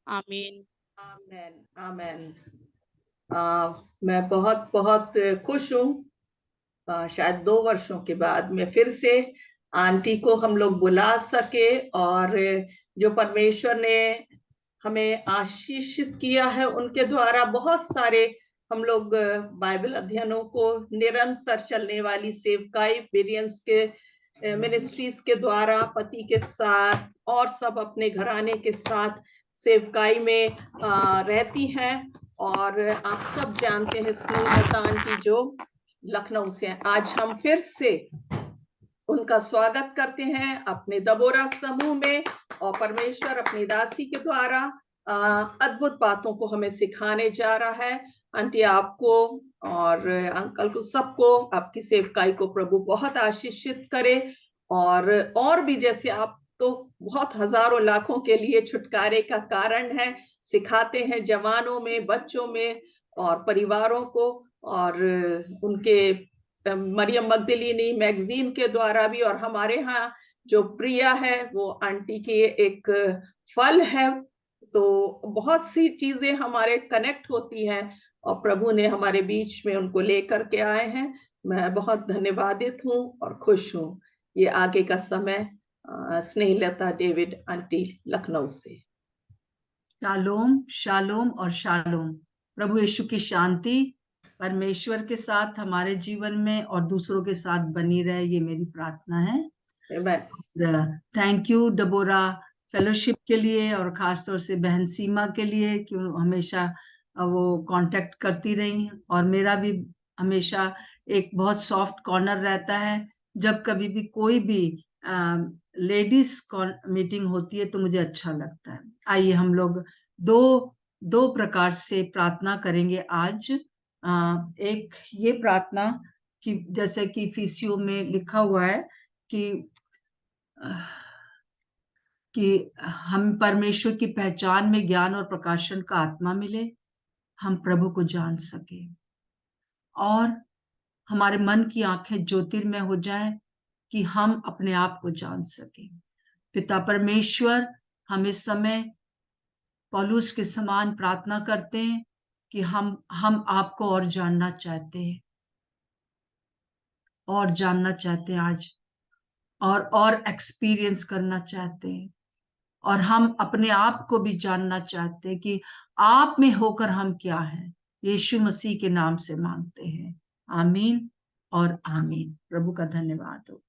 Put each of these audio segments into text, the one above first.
आमीन। आमेन, आमेन। मैं बहुत बहुत खुश हूँ। शायद 2 वर्षों के बाद मैं फिर से आंटी को हम लोग बुला सके, और जो परमेश्वर ने हमें आशीषित किया है उनके द्वारा बहुत सारे हम लोग बाइबल अध्ययनों को निरंतर चलने वाली सेवकाई बिरियंस के मिनिस्ट्रीज के द्वारा पति के साथ और सब अपने घराने के साथ सेवकाई में रहती हैं। और आप सब जानते हैं स्नेहलता आंटी जो लखनऊ से हैं। आज हम फिर से उनका स्वागत करते हैं अपने दबोरा समूह में, और परमेश्वर अपनी दासी के द्वारा अद्भुत बातों को हमें सिखाने जा रहा है। आंटी आपको और अंकल को सबको आपकी सेवकाई को प्रभु बहुत आशीषित करे, और भी जैसे आप तो बहुत हजारों लाखों के लिए छुटकारे का कारण है, सिखाते हैं जवानों में, बच्चों में और परिवारों को। और उनके मरियम मगदलीनी मैगजीन के द्वारा भी, और हमारे यहाँ जो प्रिया है वो आंटी की एक फल है। तो बहुत सी चीजें हमारे कनेक्ट होती हैं, और प्रभु ने हमारे बीच में उनको लेकर के आए हैं। मैं बहुत धन्यवादित हूँ और खुश हूँ। ये आगे का समय स्नेहलता डेविड आंटी लखनऊ से। शालोम, शालोम और शालोम। प्रभु यीशु की शांति परमेश्वर के साथ हमारे जीवन में और दूसरों के साथ बनी रहे, ये मेरी प्रार्थना है। थैंक यू डबोरा फेलोशिप के लिए, और खासतौर से बहन सीमा के लिए कि हमेशा वो कांटेक्ट करती रही। और मेरा भी हमेशा एक बहुत सॉफ्ट कॉर्नर रहता है, जब कभी भी कोई भी लेडीज मीटिंग होती है तो मुझे अच्छा लगता है। आइए हम लोग दो प्रकार से प्रार्थना करेंगे आज। एक ये प्रार्थना कि जैसे कि फीसियो में लिखा हुआ है कि हम परमेश्वर की पहचान में ज्ञान और प्रकाशन का आत्मा मिले, हम प्रभु को जान सके और हमारे मन की आंखें ज्योतिर्मय हो जाएं कि हम अपने आप को जान सके। पिता परमेश्वर, हम इस समय पौलुस के समान प्रार्थना करते हैं कि हम आपको और जानना चाहते हैं, और जानना चाहते हैं आज, और एक्सपीरियंस करना चाहते हैं, और हम अपने आप को भी जानना चाहते हैं कि आप में होकर हम क्या हैं। यीशु मसीह के नाम से मांगते हैं, आमीन और आमीन। प्रभु का धन्यवाद हो।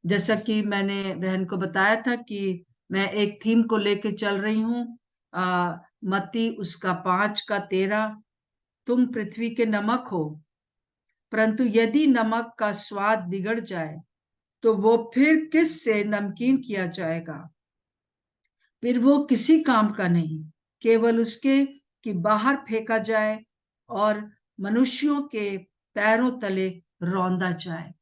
जैसा कि मैंने बहन को बताया था कि मैं एक थीम को लेके चल रही हूँ, मत्ती उसका 5:13। तुम पृथ्वी के नमक हो, परंतु यदि नमक का स्वाद बिगड़ जाए तो वो फिर किस से नमकीन किया जाएगा, फिर वो किसी काम का नहीं, केवल उसके कि बाहर फेंका जाए और मनुष्यों के पैरों तले रौंदा जाए।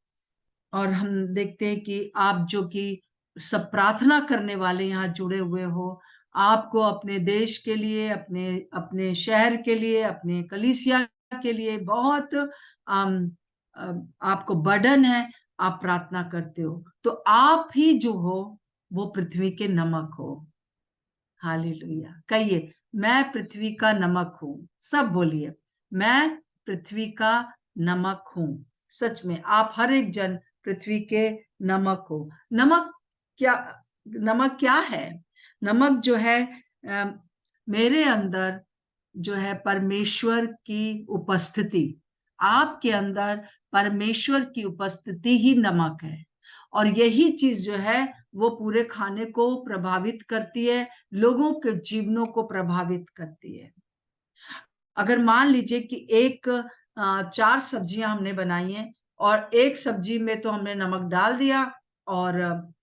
और हम देखते हैं कि आप जो कि सब प्रार्थना करने वाले यहाँ जुड़े हुए हो, आपको अपने देश के लिए, अपने अपने शहर के लिए, अपने कलीसिया के लिए बहुत आपको बर्डन है, आप प्रार्थना करते हो। तो आप ही जो हो वो पृथ्वी के नमक हो। हालेलुया। कहिए, मैं पृथ्वी का नमक हूं। सब बोलिए, मैं पृथ्वी का नमक हूं। सच में आप हर एक जन पृथ्वी के नमक हो। नमक क्या है? नमक जो है मेरे अंदर जो है परमेश्वर की उपस्थिति, आपके अंदर परमेश्वर की उपस्थिति ही नमक है। और यही चीज जो है वो पूरे खाने को प्रभावित करती है, लोगों के जीवनों को प्रभावित करती है। अगर मान लीजिए कि 4 सब्जियां हमने बनाई हैं और एक सब्जी में तो हमने नमक डाल दिया और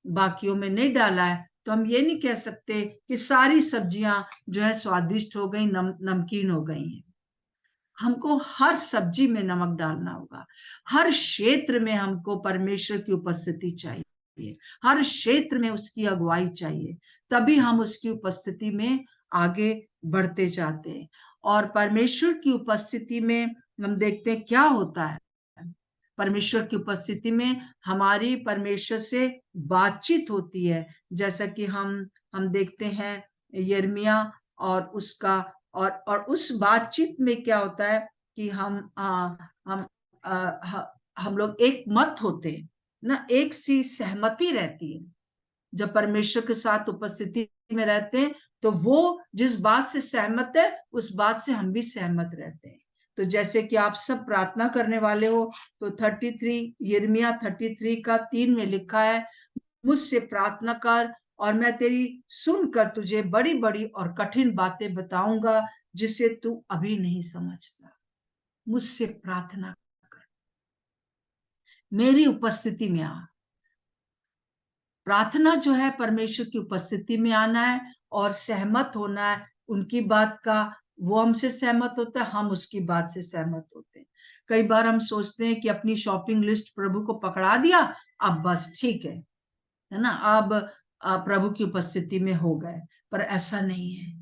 बाकियों में नहीं डाला है, तो हम ये नहीं कह सकते कि सारी सब्जियां जो है स्वादिष्ट हो गई, नमकीन हो गई हैं। हमको हर सब्जी में नमक डालना होगा। हर क्षेत्र में हमको परमेश्वर की उपस्थिति चाहिए, हर क्षेत्र में उसकी अगुवाई चाहिए, तभी हम उसकी उपस्थिति में आगे बढ़ते जाते हैं। और परमेश्वर की उपस्थिति में हम देखते हैं क्या होता है। परमेश्वर की उपस्थिति में हमारी परमेश्वर से बातचीत होती है। जैसा कि हम देखते हैं यिर्मयाह और उसका और उस बातचीत में क्या होता है कि हम लोग एक मत होते हैं ना, एक सी सहमति रहती है। जब परमेश्वर के साथ उपस्थिति में रहते हैं तो वो जिस बात से सहमत है उस बात से हम भी सहमत रहते हैं। तो जैसे कि आप सब प्रार्थना करने वाले हो, तो 33 यिर्मयाह 33 का 3 में लिखा है, मुझसे प्रार्थना कर और मैं तेरी सुनकर तुझे बड़ी बड़ी और कठिन बातें बताऊंगा जिसे तू अभी नहीं समझता। मुझसे प्रार्थना कर, मेरी उपस्थिति में आ। प्रार्थना जो है परमेश्वर की उपस्थिति में आना है और सहमत होना है उनकी बात का। वो हमसे सहमत होता है, हम उसकी बात से सहमत होते हैं। कई बार हम सोचते हैं कि अपनी शॉपिंग लिस्ट प्रभु को पकड़ा दिया, अब बस ठीक है ना, अब प्रभु की उपस्थिति में हो गए। पर ऐसा नहीं है।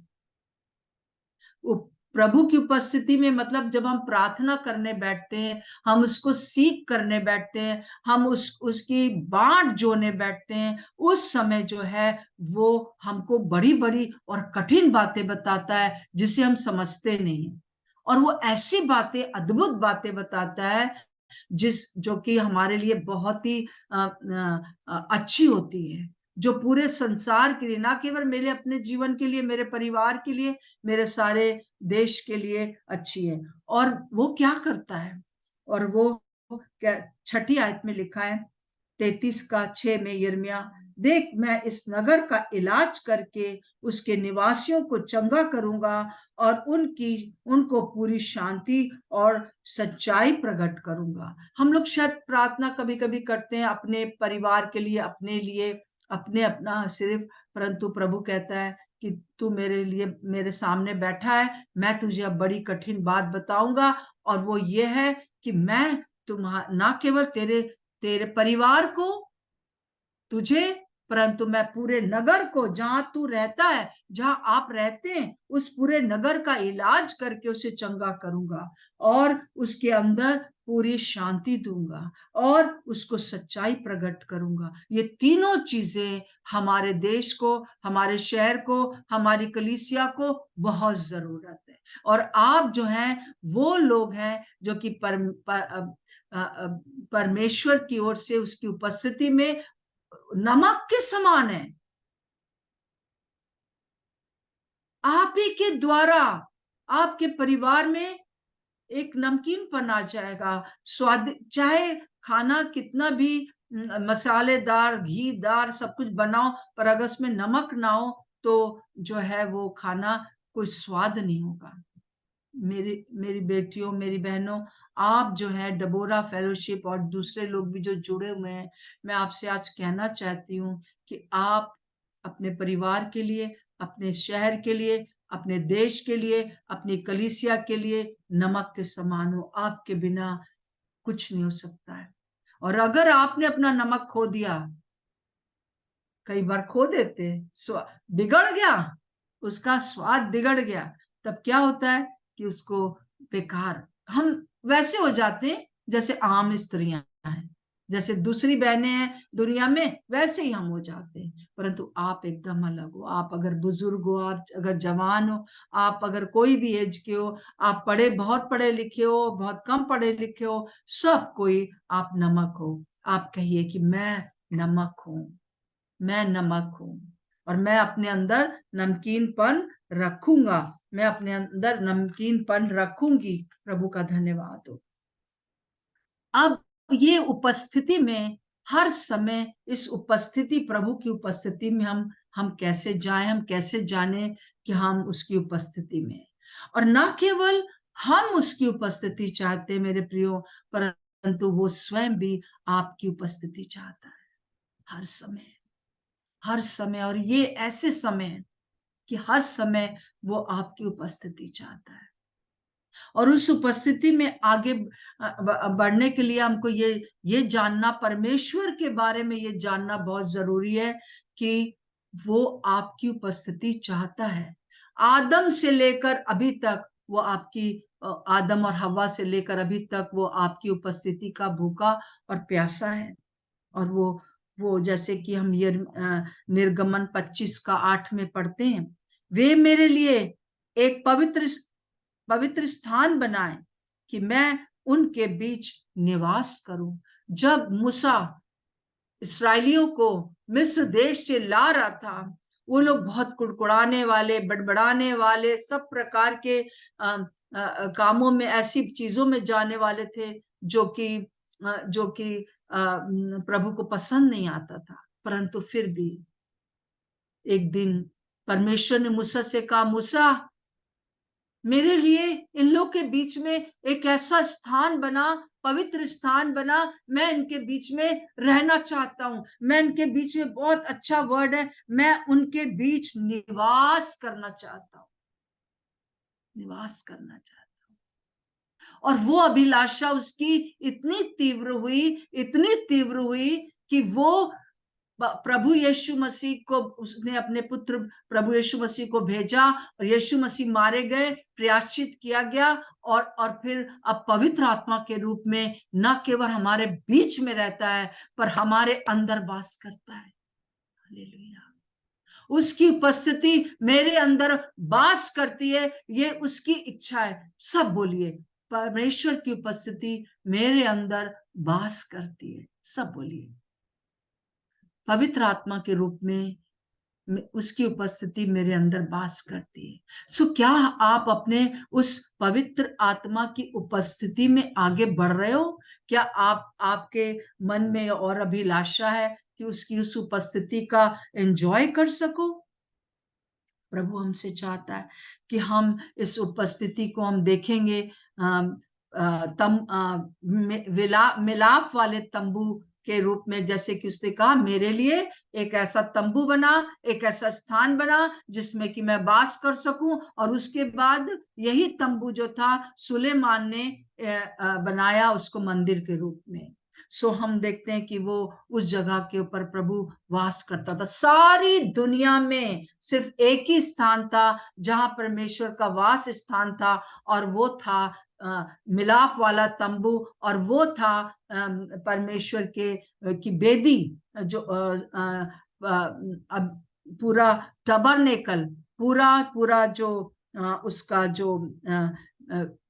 प्रभु की उपस्थिति में मतलब जब हम प्रार्थना करने बैठते हैं, हम उसको सीख करने बैठते हैं, हम उसकी बांट जोड़ने बैठते हैं, उस समय जो है वो हमको बड़ी बड़ी और कठिन बातें बताता है जिसे हम समझते नहीं है। और वो ऐसी बातें, अद्भुत बातें बताता है जो कि हमारे लिए बहुत ही अच्छी होती है, जो पूरे संसार के लिए, ना केवल मेरे अपने जीवन के लिए, मेरे परिवार के लिए, मेरे सारे देश के लिए अच्छी है। और वो क्या करता है, और वो क्या 6 आयत में लिखा है 33 का 6 में, यिर्मयाह, देख मैं इस नगर का इलाज करके उसके निवासियों को चंगा करूंगा और उनको पूरी शांति और सच्चाई प्रकट करूंगा। हम लोग शायद प्रार्थना कभी कभी करते हैं अपने परिवार के लिए, अपने लिए, अपना सिर्फ, परंतु प्रभु कहता है कि तू मेरे लिए, मेरे सामने बैठा है, मैं तुझे अब बड़ी कठिन बात बताऊंगा। और वो ये है कि मैं ना केवल तेरे परिवार को, तुझे, परंतु मैं पूरे नगर को, जहां तू रहता है, जहां आप रहते हैं, उस पूरे नगर का इलाज करके उसे चंगा करूंगा और उसके अंदर पूरी शांति दूंगा और उसको सच्चाई प्रकट करूंगा। ये तीनों चीजें हमारे देश को, हमारे शहर को, हमारी कलीसिया को बहुत जरूरत है। और आप जो हैं वो लोग हैं जो कि परमेश्वर की ओर से उसकी उपस्थिति में नमक के समान है। आप ही के द्वारा आपके परिवार में एक नमकीनपन आ जाएगा। स्वाद, चाहे खाना कितना भी मसालेदार, घीदार सब कुछ बनाओ, पर अगर उसमें नमक ना हो तो जो है वो खाना कोई स्वाद नहीं होगा। मेरी बेटियों, मेरी बहनों, आप जो है डबोरा फेलोशिप और दूसरे लोग भी जो जुड़े हुए हैं, मैं आपसे आज कहना चाहती हूँ कि आप अपने परिवार के लिए, अपने शहर के लिए, अपने देश के लिए, अपनी कलीसिया के लिए नमक के समान हो। आपके बिना कुछ नहीं हो सकता है। और अगर आपने अपना नमक खो दिया, कई बार खो देते, बिगड़ गया, उसका स्वाद बिगड़ गया, तब क्या होता है कि उसको बेकार, हम वैसे हो जाते हैं जैसे आम स्त्रियां हैं, जैसे दूसरी बहनें हैं दुनिया में, वैसे ही हम हो जाते हैं। परंतु आप एकदम अलग हो। आप अगर बुजुर्ग हो, आप अगर जवान हो, आप अगर कोई भी एज के हो, आप बहुत पढ़े लिखे हो, बहुत कम पढ़े लिखे हो, सब कोई आप नमक हो। आप कहिए कि मैं नमक हूं, मैं नमक हूं और मैं अपने अंदर नमकीनपन रखूंगा, मैं अपने अंदर नमकीनपन रखूंगी। प्रभु का धन्यवाद हो। अब ये उपस्थिति में, हर समय इस उपस्थिति, प्रभु की उपस्थिति में हम कैसे जाएं, हम कैसे जाने कि हम उसकी उपस्थिति में, और ना केवल हम उसकी उपस्थिति चाहते मेरे प्रियो, परंतु वो स्वयं भी आपकी उपस्थिति चाहता है हर समय, हर समय। और ये ऐसे समय है कि हर समय वो आपकी उपस्थिति चाहता है। और उस उपस्थिति में आगे बढ़ने के लिए हमको ये जानना, परमेश्वर के बारे में ये जानना बहुत जरूरी है कि वो आपकी उपस्थिति चाहता है। आदम से लेकर अभी तक वो आपकी, आदम और हवा से लेकर अभी तक वो आपकी उपस्थिति का भूखा और प्यासा है। और वो जैसे कि हम ये निर्गमन 25 का 8 में पढ़ते हैं वे मेरे लिए एक पवित्र स्थान बनाए कि मैं उनके बीच निवास करूं। जब मूसा इस्राएलियों को मिस्र देश से ला रहा था, वो लोग बहुत कुड़कुड़ाने वाले, बड़बड़ाने वाले, सब प्रकार के कामों में, ऐसी चीजों में जाने वाले थे जो कि प्रभु को पसंद नहीं आता था। परंतु फिर भी एक दिन परमेश्वर ने मूसा से कहा, मूसा, मेरे लिए इन लोग के बीच में एक ऐसा स्थान बना, पवित्र स्थान बना, मैं इनके बीच में रहना चाहता हूं। मैं इनके बीच में, बहुत अच्छा वर्ड है, मैं उनके बीच निवास करना चाहता हूं, निवास करना चाहता हूं। और वो अभिलाषा उसकी इतनी तीव्र हुई कि वो प्रभु यीशु मसीह को, उसने अपने पुत्र प्रभु यीशु मसीह को भेजा और यीशु मसीह मारे गए, प्रायश्चित किया गया, और फिर अब पवित्र आत्मा के रूप में न केवल हमारे बीच में रहता है पर हमारे अंदर वास करता है। हालेलुया। उसकी उपस्थिति मेरे अंदर वास करती है, ये उसकी इच्छा है। सब बोलिए, परमेश्वर की उपस्थिति मेरे अंदर वास करती है। सब बोलिए, पवित्र आत्मा के रूप में उसकी उपस्थिति मेरे अंदर वास करती है। सो क्या आप अपने उस पवित्र आत्मा की उपस्थिति में आगे बढ़ रहे हो? क्या आपके मन में और अभिलाषा है कि उसकी उस उपस्थिति का एंजॉय कर सको? प्रभु हमसे चाहता है कि हम इस उपस्थिति को हम देखेंगे मिलाप वाले तंबू के रूप में, जैसे कि उसने कहा, मेरे लिए एक ऐसा तंबू बना, एक ऐसा स्थान बना जिसमें कि मैं वास कर सकूं। और उसके बाद यही तंबू जो था सुलेमान ने बनाया उसको मंदिर के रूप में। सो हम देखते हैं कि वो उस जगह के ऊपर प्रभु वास करता था। सारी दुनिया में सिर्फ एक ही स्थान था जहां परमेश्वर का वास स्थान था, और वो था मिलाप वाला तंबू, और वो था परमेश्वर की बेदी, जो अब पूरा टबरनेकल, पूरा जो उसका जो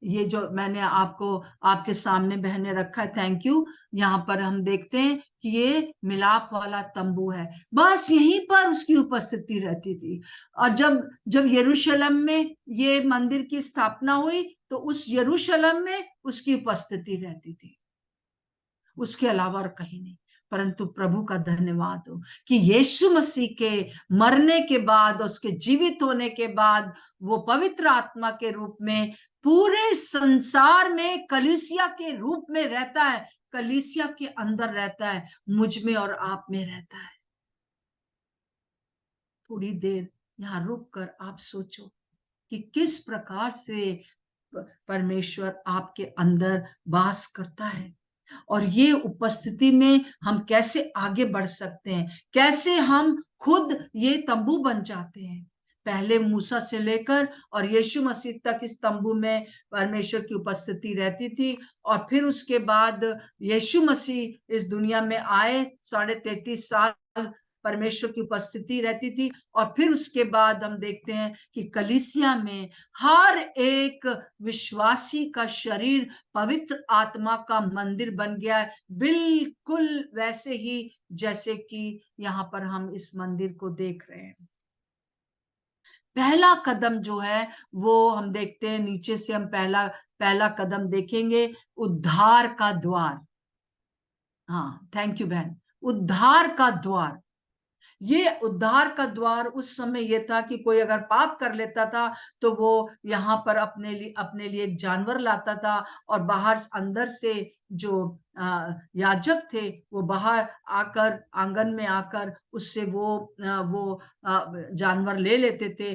ये जो मैंने आपके सामने बहने रखा है, थैंक यू। यहाँ पर हम देखते हैं कि ये मिलाप वाला तंबू है। बस यहीं पर उसकी उपस्थिति रहती थी। और जब यरूशलेम में ये मंदिर की स्थापना हुई तो उस यरूशलेम में उसकी उपस्थिति रहती थी, उसके अलावा और कहीं नहीं। परंतु प्रभु का धन्यवाद हो कि यीशु मसीह के मरने के बाद, उसके जीवित होने के बाद, वो पवित्र आत्मा के रूप में पूरे संसार में कलीसिया के रूप में रहता है, कलीसिया के अंदर रहता है, मुझ में और आप में रहता है। थोड़ी देर यहाँ रुक कर आप सोचो कि किस प्रकार से परमेश्वर आपके अंदर वास करता है, और ये उपस्थिति में हम कैसे आगे बढ़ सकते हैं, कैसे हम खुद ये तंबू बन जाते हैं। पहले मूसा से लेकर और यीशु मसीह तक इस तंबू में परमेश्वर की उपस्थिति रहती थी, और फिर उसके बाद यीशु मसीह इस दुनिया में आए, 33.5 साल परमेश्वर की उपस्थिति रहती थी। और फिर उसके बाद हम देखते हैं कि कलीसिया में हर एक विश्वासी का शरीर पवित्र आत्मा का मंदिर बन गया है, बिल्कुल वैसे ही जैसे कि यहाँ पर हम इस मंदिर को देख रहे हैं। पहला कदम जो है वो हम देखते हैं, नीचे से हम पहला कदम देखेंगे, उद्धार का द्वार। हाँ, थैंक यू बहन। उद्धार का द्वार, ये उद्धार का द्वार उस समय ये था कि कोई अगर पाप कर लेता था तो वो यहाँ पर अपने लिए एक जानवर लाता था, और बाहर अंदर से जो याजक थे वो बाहर आकर, आंगन में आकर उससे वो जानवर ले लेते थे,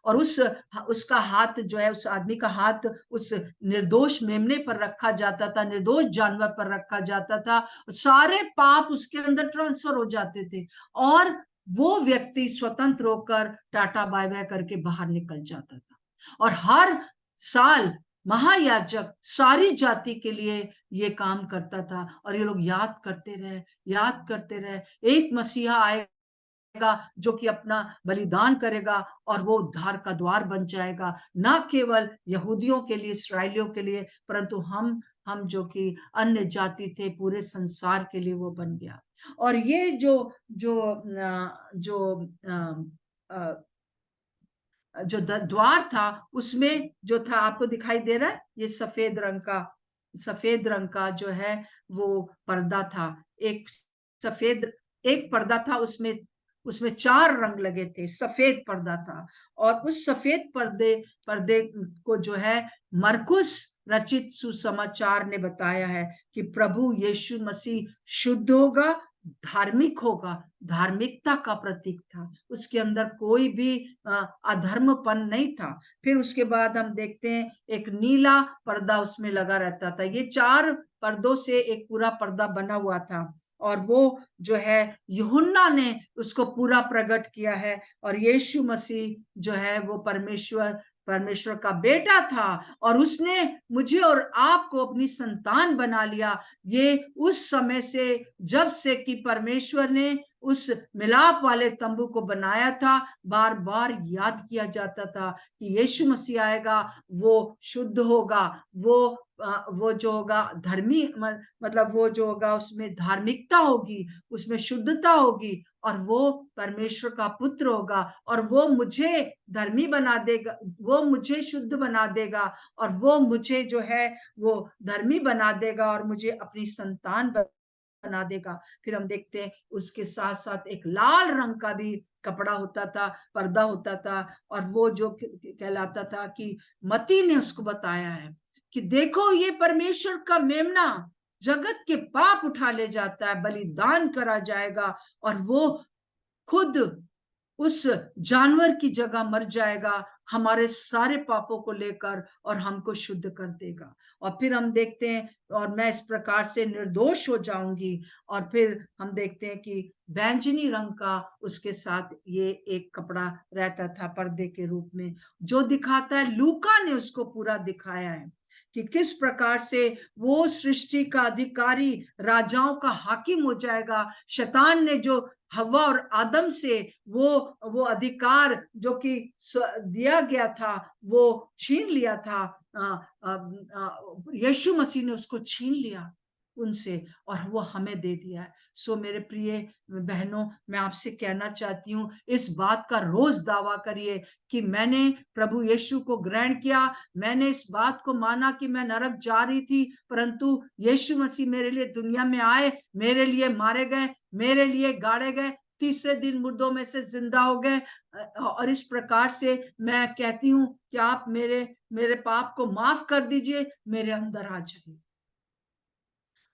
और उसका हाथ जो है, उस आदमी का हाथ उस निर्दोष मेमने पर रखा जाता था, निर्दोष जानवर पर रखा जाता था, सारे पाप उसके अंदर ट्रांसफर हो जाते थे, और वो व्यक्ति स्वतंत्र होकर टाटा बाय बाय करके बाहर निकल जाता था। और हर साल महायाजक सारी जाति के लिए ये काम करता था, और ये लोग याद करते रहे, एक मसीहा आए जो कि अपना बलिदान करेगा और वो उद्धार का द्वार बन जाएगा, ना केवल यहूदियों के लिए, इस्राएलियों के लिए, परंतु हम जो कि अन्य जाति थे, पूरे संसार के लिए वो बन गया। और ये जो द्वार था, उसमें जो था, आपको दिखाई दे रहा है, ये सफेद रंग का जो है वो पर्दा था। एक पर्दा था, उसमें 4 रंग लगे थे, सफेद पर्दा था। और उस सफेद पर्दे को जो है मरकुस रचित सुसमाचार ने बताया है कि प्रभु यीशु मसीह शुद्ध होगा, धार्मिक होगा, धार्मिकता का प्रतीक था, उसके अंदर कोई भी अधर्मपन नहीं था। फिर उसके बाद हम देखते हैं एक नीला पर्दा उसमें लगा रहता था। ये 4 पर्दों से एक पूरा पर्दा बना हुआ था, और वो जो है यूहन्ना ने उसको पूरा प्रकट किया है। और यीशु मसीह जो है वो परमेश्वर का बेटा था, और उसने मुझे और आपको अपनी संतान बना लिया। ये उस समय से, जब से कि परमेश्वर ने उस मिलाप वाले तंबू को बनाया था, बार बार याद किया जाता था कि यीशु मसीह आएगा, वो शुद्ध होगा, वो जो होगा धर्मी, मतलब वो जो होगा उसमें धार्मिकता होगी, उसमें शुद्धता होगी, और वो परमेश्वर का पुत्र होगा, और वो मुझे धर्मी बना देगा, वो मुझे शुद्ध बना देगा, और वो मुझे जो है वो धर्मी बना देगा, और मुझे अपनी संतान बना देगा। फिर हम देखते हैं उसके साथ साथ एक लाल रंग का भी कपड़ा होता था, पर्दा होता था, और वो जो कहलाता था कि मती ने उसको बताया है कि देखो, ये परमेश्वर का मेमना जगत के पाप उठा ले जाता है, बलिदान करा जाएगा, और वो खुद उस जानवर की जगह मर जाएगा, हमारे सारे पापों को लेकर, और हमको शुद्ध कर देगा। और फिर हम देखते हैं, और मैं इस प्रकार से निर्दोष हो जाऊंगी। और फिर हम देखते हैं कि बैंगनी रंग का उसके साथ ये एक कपड़ा रहता था पर्दे के रूप में, जो दिखाता है, लूका ने उसको पूरा दिखाया है कि किस प्रकार से वो सृष्टि का अधिकारी, राजाओं का हाकिम हो जाएगा। शैतान ने जो हवा और आदम से वो अधिकार जो कि दिया गया था, वो छीन लिया था, यीशु मसीह ने उसको छीन लिया उनसे, और वो हमें दे दिया है। सो मेरे प्रिय बहनों, मैं आपसे कहना चाहती हूँ, इस बात का रोज दावा करिए कि मैंने प्रभु यीशु को ग्रहण किया, मैंने इस बात को माना कि मैं नरक जा रही थी, परंतु यीशु मसीह मेरे लिए दुनिया में आए, मेरे लिए मारे गए, मेरे लिए गाड़े गए, तीसरे दिन मुर्दों में से जिंदा हो गए। और इस प्रकार से मैं कहती हूँ कि आप मेरे पाप को माफ कर दीजिए, मेरे अंदर आ जाइए।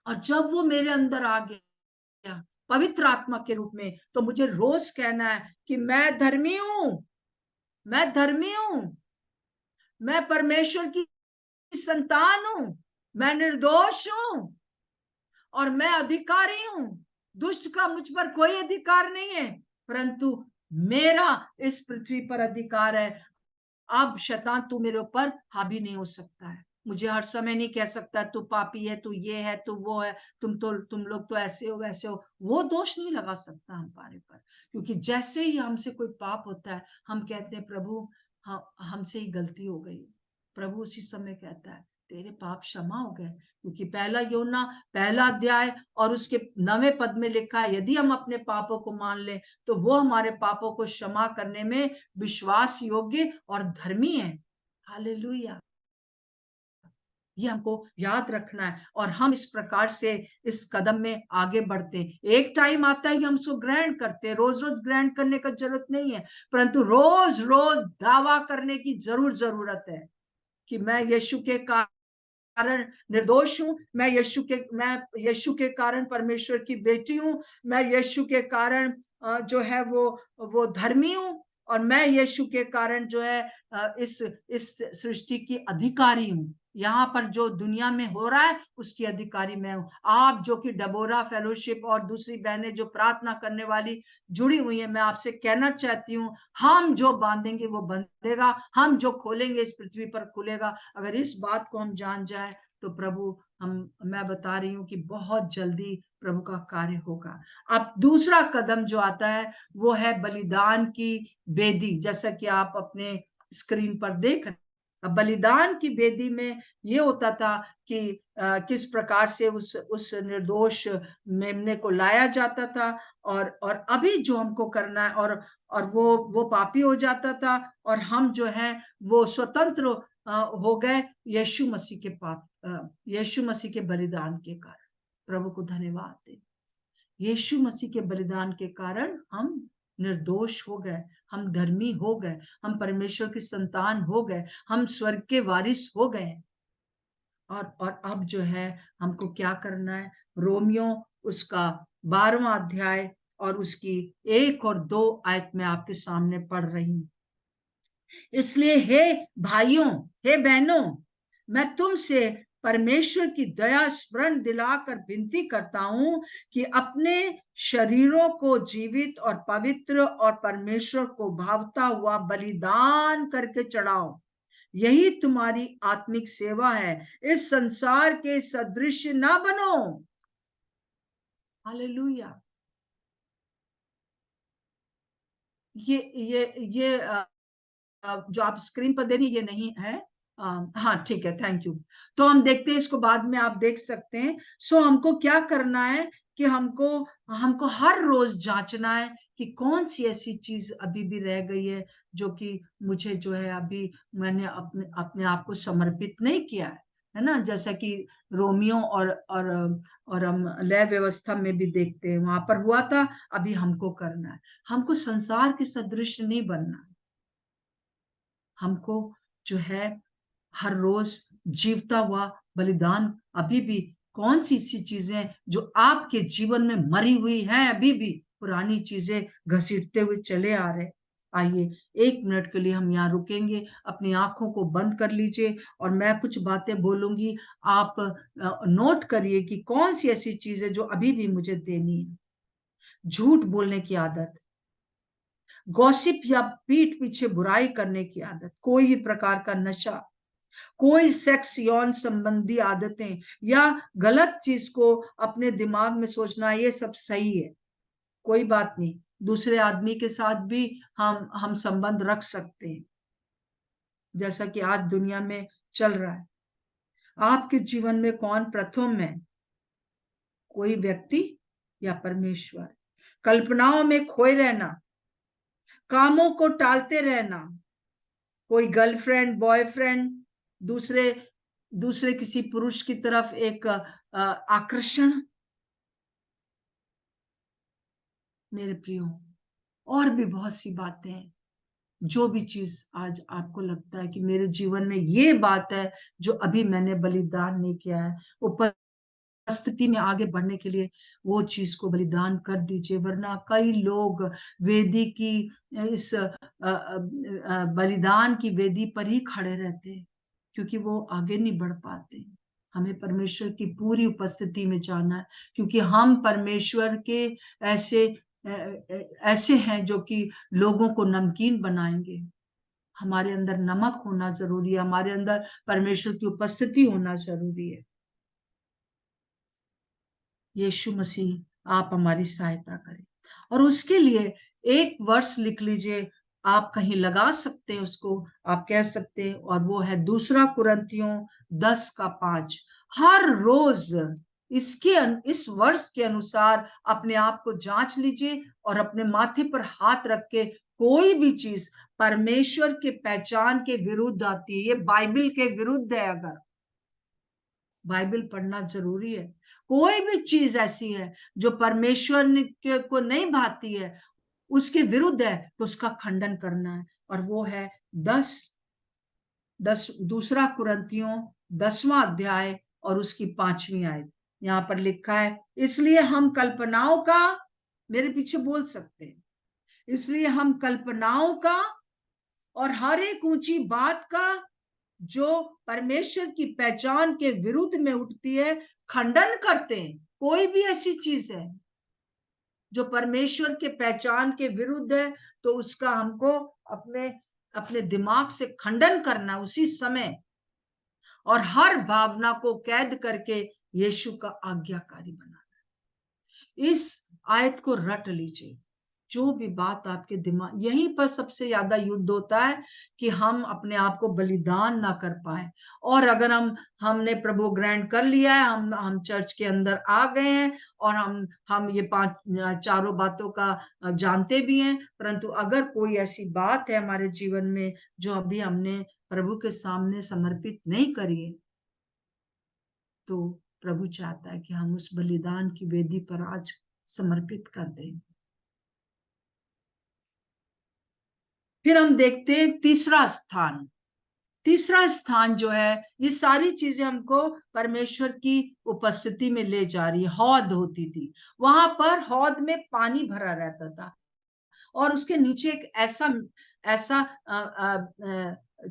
और जब वो मेरे अंदर आ गया पवित्र आत्मा के रूप में, तो मुझे रोज कहना है कि मैं धर्मी हूं, मैं धर्मी हूं, मैं परमेश्वर की संतान हूं, मैं निर्दोष हूं, और मैं अधिकारी हूं। दुष्ट का मुझ पर कोई अधिकार नहीं है, परंतु मेरा इस पृथ्वी पर अधिकार है। अब शैतान तू मेरे ऊपर हावी नहीं हो सकता है, मुझे हर समय नहीं कह सकता तू पापी है, तू ये है, तू वो है, तुम लोग तो ऐसे हो वैसे हो। वो दोष नहीं लगा सकता हमारे पर, क्योंकि जैसे ही हमसे कोई पाप होता है, हम कहते हैं प्रभु हमसे ही गलती हो गई। प्रभु उसी समय कहता है तेरे पाप क्षमा हो गए, क्योंकि पहला यूहन्ना पहला अध्याय और उसके 9वें पद में लिखा है, यदि हम अपने पापों को मान लें तो वो हमारे पापों को क्षमा करने में विश्वास योग्य और धर्मी है। हालेलुया। ये हमको याद रखना है, और हम इस प्रकार से इस कदम में आगे बढ़ते हैं। एक टाइम आता है कि हम उसको ग्रहण करते हैं, रोज रोज ग्रहण करने का जरूरत नहीं है, परंतु रोज रोज दावा करने की जरूरत है कि मैं यीशु के कारण निर्दोष हूं, मैं यीशु के कारण परमेश्वर की बेटी हूं, मैं यीशु के कारण जो है वो धर्मी हूं, और मैं यीशु के कारण जो है इस सृष्टि की अधिकारी हूं। यहाँ पर जो दुनिया में हो रहा है उसकी अधिकारी मैं हूं। आप जो कि डबोरा फेलोशिप और दूसरी बहनें जो प्रार्थना करने वाली जुड़ी हुई है, मैं आपसे कहना चाहती हूँ, हम जो बांधेंगे वो बंधेगा, हम जो खोलेंगे इस पृथ्वी पर खुलेगा। अगर इस बात को हम जान जाए तो प्रभु मैं बता रही हूँ कि बहुत जल्दी प्रभु का कार्य होगा। अब दूसरा कदम जो आता है वो है बलिदान की वेदी, जैसा कि आप अपने स्क्रीन पर देख रहे हैं। अब बलिदान की वेदी में ये होता था कि किस प्रकार से उस निर्दोष मेमने को लाया जाता था, और अभी जो हमको करना है, और वो पापी हो जाता था, और हम जो है वो स्वतंत्र हो गए यीशु मसीह के यीशु मसीह के बलिदान के कारण। प्रभु को धन्यवाद दे। यीशु मसीह के बलिदान के कारण हम निर्दोष हो गए, हम धर्मी हो गए, हम परमेश्वर की संतान हो गए, हम स्वर्ग के वारिस हो गए। और अब जो है हमको क्या करना है? रोमियो उसका 12वां अध्याय और उसकी 1 और 2 आयत में आपके सामने पढ़ रही हूं। इसलिए हे भाइयों, हे बहनों, मैं तुमसे परमेश्वर की दया स्मरण दिलाकर विनती करता हूं कि अपने शरीरों को जीवित और पवित्र और परमेश्वर को भावता हुआ बलिदान करके चढ़ाओ। यही तुम्हारी आत्मिक सेवा है। इस संसार के सदृश ना बनो। हालेलुया। ये जो आप स्क्रीन पर दे रही ये नहीं है। हाँ ठीक है, थैंक यू। तो हम देखते हैं इसको, बाद में आप देख सकते हैं। सो हमको क्या करना है कि हमको हर रोज जांचना है कि कौन सी ऐसी चीज अभी भी रह गई है जो कि मुझे जो है अभी मैंने अपने आप को समर्पित नहीं किया है ना। जैसा कि रोमियो और हम लय व्यवस्था में भी देखते हैं, वहां पर हुआ था, अभी हमको करना है। हमको संसार के सदृश नहीं बनना। हमको जो है हर रोज जीवता हुआ बलिदान, अभी भी कौन सी ऐसी चीजें जो आपके जीवन में मरी हुई हैं, अभी भी पुरानी चीजें घसीटते हुए चले आ रहे। आइए 1 मिनट के लिए हम यहाँ रुकेंगे, अपनी आंखों को बंद कर लीजिए और मैं कुछ बातें बोलूंगी, आप नोट करिए कि कौन सी ऐसी चीज है जो अभी भी मुझे देनी है। झूठ बोलने की आदत, गॉसिप या पीठ पीछे बुराई करने की आदत, कोई भी प्रकार का नशा, कोई सेक्स यौन संबंधी आदतें या गलत चीज को अपने दिमाग में सोचना ये सब सही है, कोई बात नहीं, दूसरे आदमी के साथ भी हम संबंध रख सकते हैं जैसा कि आज दुनिया में चल रहा है। आपके जीवन में कौन प्रथम है? कोई व्यक्ति या परमेश्वर? कल्पनाओं में खोए रहना, कामों को टालते रहना, कोई गर्लफ्रेंड बॉयफ्रेंड, दूसरे किसी पुरुष की तरफ एक आकर्षण। मेरे प्रियो, और भी बहुत सी बातें हैं। जो भी चीज आज आपको लगता है कि मेरे जीवन में ये बात है जो अभी मैंने बलिदान नहीं किया है, उपस्थिति में आगे बढ़ने के लिए वो चीज को बलिदान कर दीजिए। वरना कई लोग वेदी की इस बलिदान की वेदी पर ही खड़े रहते हैं क्योंकि वो आगे नहीं बढ़ पाते। हमें परमेश्वर की पूरी उपस्थिति में जाना है क्योंकि हम परमेश्वर के ऐसे हैं जो कि लोगों को नमकीन बनाएंगे। हमारे अंदर नमक होना जरूरी है, हमारे अंदर परमेश्वर की उपस्थिति होना जरूरी है। यीशु मसीह आप हमारी सहायता करें। और उसके लिए एक वर्ष लिख लीजिए, आप कहीं लगा सकते हैं उसको, आप कह सकते हैं, और वो है 2 कुरिन्थियों 10:5। हर रोज इस वर्ष के अनुसार अपने आप को जांच लीजिए और अपने माथे पर हाथ रख के कोई भी चीज परमेश्वर के पहचान के विरुद्ध आती है, ये बाइबल के विरुद्ध है, अगर बाइबल पढ़ना जरूरी है, कोई भी चीज ऐसी है जो परमेश्वर को नहीं भाती है, उसके विरुद्ध है, तो उसका खंडन करना है। और वो है 2 कुरिन्थियों 10वां अध्याय और उसकी 5वीं आयत। यहाँ पर लिखा है, इसलिए हम कल्पनाओं का, मेरे पीछे बोल सकते हैं, इसलिए हम कल्पनाओं का और हर एक ऊंची बात का जो परमेश्वर की पहचान के विरुद्ध में उठती है खंडन करते हैं। कोई भी ऐसी चीज है जो परमेश्वर के पहचान के विरुद्ध है तो उसका हमको अपने दिमाग से खंडन करना उसी समय। और हर भावना को कैद करके यीशु का आज्ञाकारी बनाना। इस आयत को रट लीजिए। जो भी बात आपके दिमाग, यहीं पर सबसे ज्यादा युद्ध होता है कि हम अपने आप को बलिदान ना कर पाए। और अगर हमने प्रभु ग्रहण कर लिया है, हम चर्च के अंदर आ गए हैं और हम ये चारों बातों का जानते भी हैं, परंतु अगर कोई ऐसी बात है हमारे जीवन में जो अभी हमने प्रभु के सामने समर्पित नहीं करी है, तो प्रभु चाहता है कि हम उस बलिदान की वेदी पर आज समर्पित कर दें। फिर हम देखते हैं तीसरा स्थान जो है, ये सारी चीजें हमको परमेश्वर की उपस्थिति में ले जा रही है। हौद होती थी, वहां पर हौद में पानी भरा रहता था और उसके नीचे एक ऐसा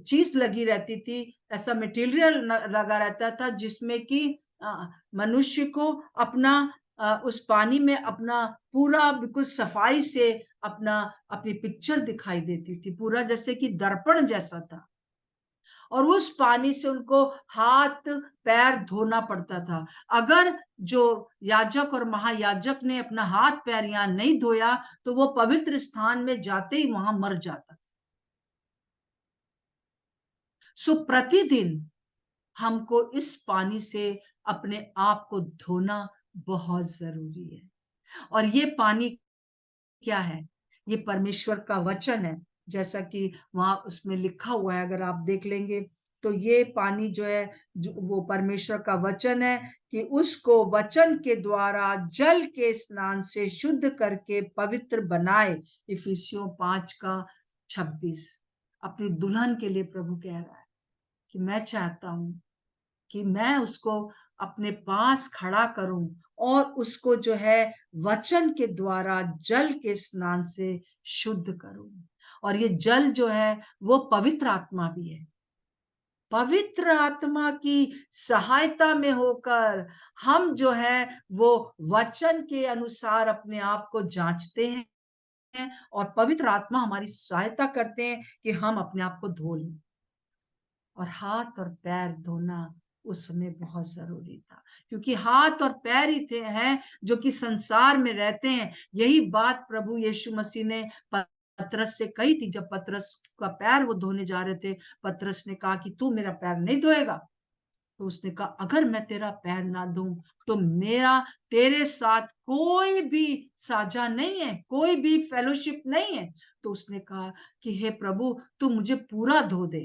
चीज लगी रहती थी, ऐसा मटेरियल लगा रहता था जिसमें कि मनुष्य को अपना उस पानी में अपना पूरा बिल्कुल सफाई से अपनी पिक्चर दिखाई देती थी, पूरा जैसे कि दर्पण जैसा था। और उस पानी से उनको हाथ पैर धोना पड़ता था। अगर जो याजक और महायाजक ने अपना हाथ पैर यहाँ नहीं धोया तो वो पवित्र स्थान में जाते ही वहां मर जाता। सो प्रतिदिन हमको इस पानी से अपने आप को धोना बहुत जरूरी है। और ये पानी क्या है? ये परमेश्वर का वचन है, जैसा कि वहां उसमें लिखा हुआ है। अगर आप देख लेंगे तो ये पानी जो है, वो परमेश्वर का वचन है कि उसको वचन के द्वारा जल के स्नान से शुद्ध करके पवित्र बनाए। इफिसियों 5:26। अपनी दुल्हन के लिए प्रभु कह रहा है कि मैं चाहता हूं कि मैं उसको अपने पास खड़ा करूं और उसको जो है वचन के द्वारा जल के स्नान से शुद्ध करूं। और ये जल जो है वो पवित्र आत्मा भी है। पवित्र आत्मा की सहायता में होकर हम जो है वो वचन के अनुसार अपने आप को जांचते हैं और पवित्र आत्मा हमारी सहायता करते हैं कि हम अपने आप को धो लें। और हाथ और पैर धोना उस समय बहुत जरूरी था, क्योंकि हाथ और पैर ही हैं जो कि संसार में रहते हैं। यही बात प्रभु यीशु मसीह ने पतरस से कही थी। जब पतरस का पैर वो धोने जा रहे थे, पतरस ने कहा कि तू मेरा पैर नहीं धोएगा। तो उसने कहा अगर मैं तेरा पैर ना धोऊं तो मेरा तेरे साथ कोई भी साझा नहीं है, कोई भी फेलोशिप नहीं है। तो उसने कहा कि हे प्रभु तू मुझे पूरा धो दे,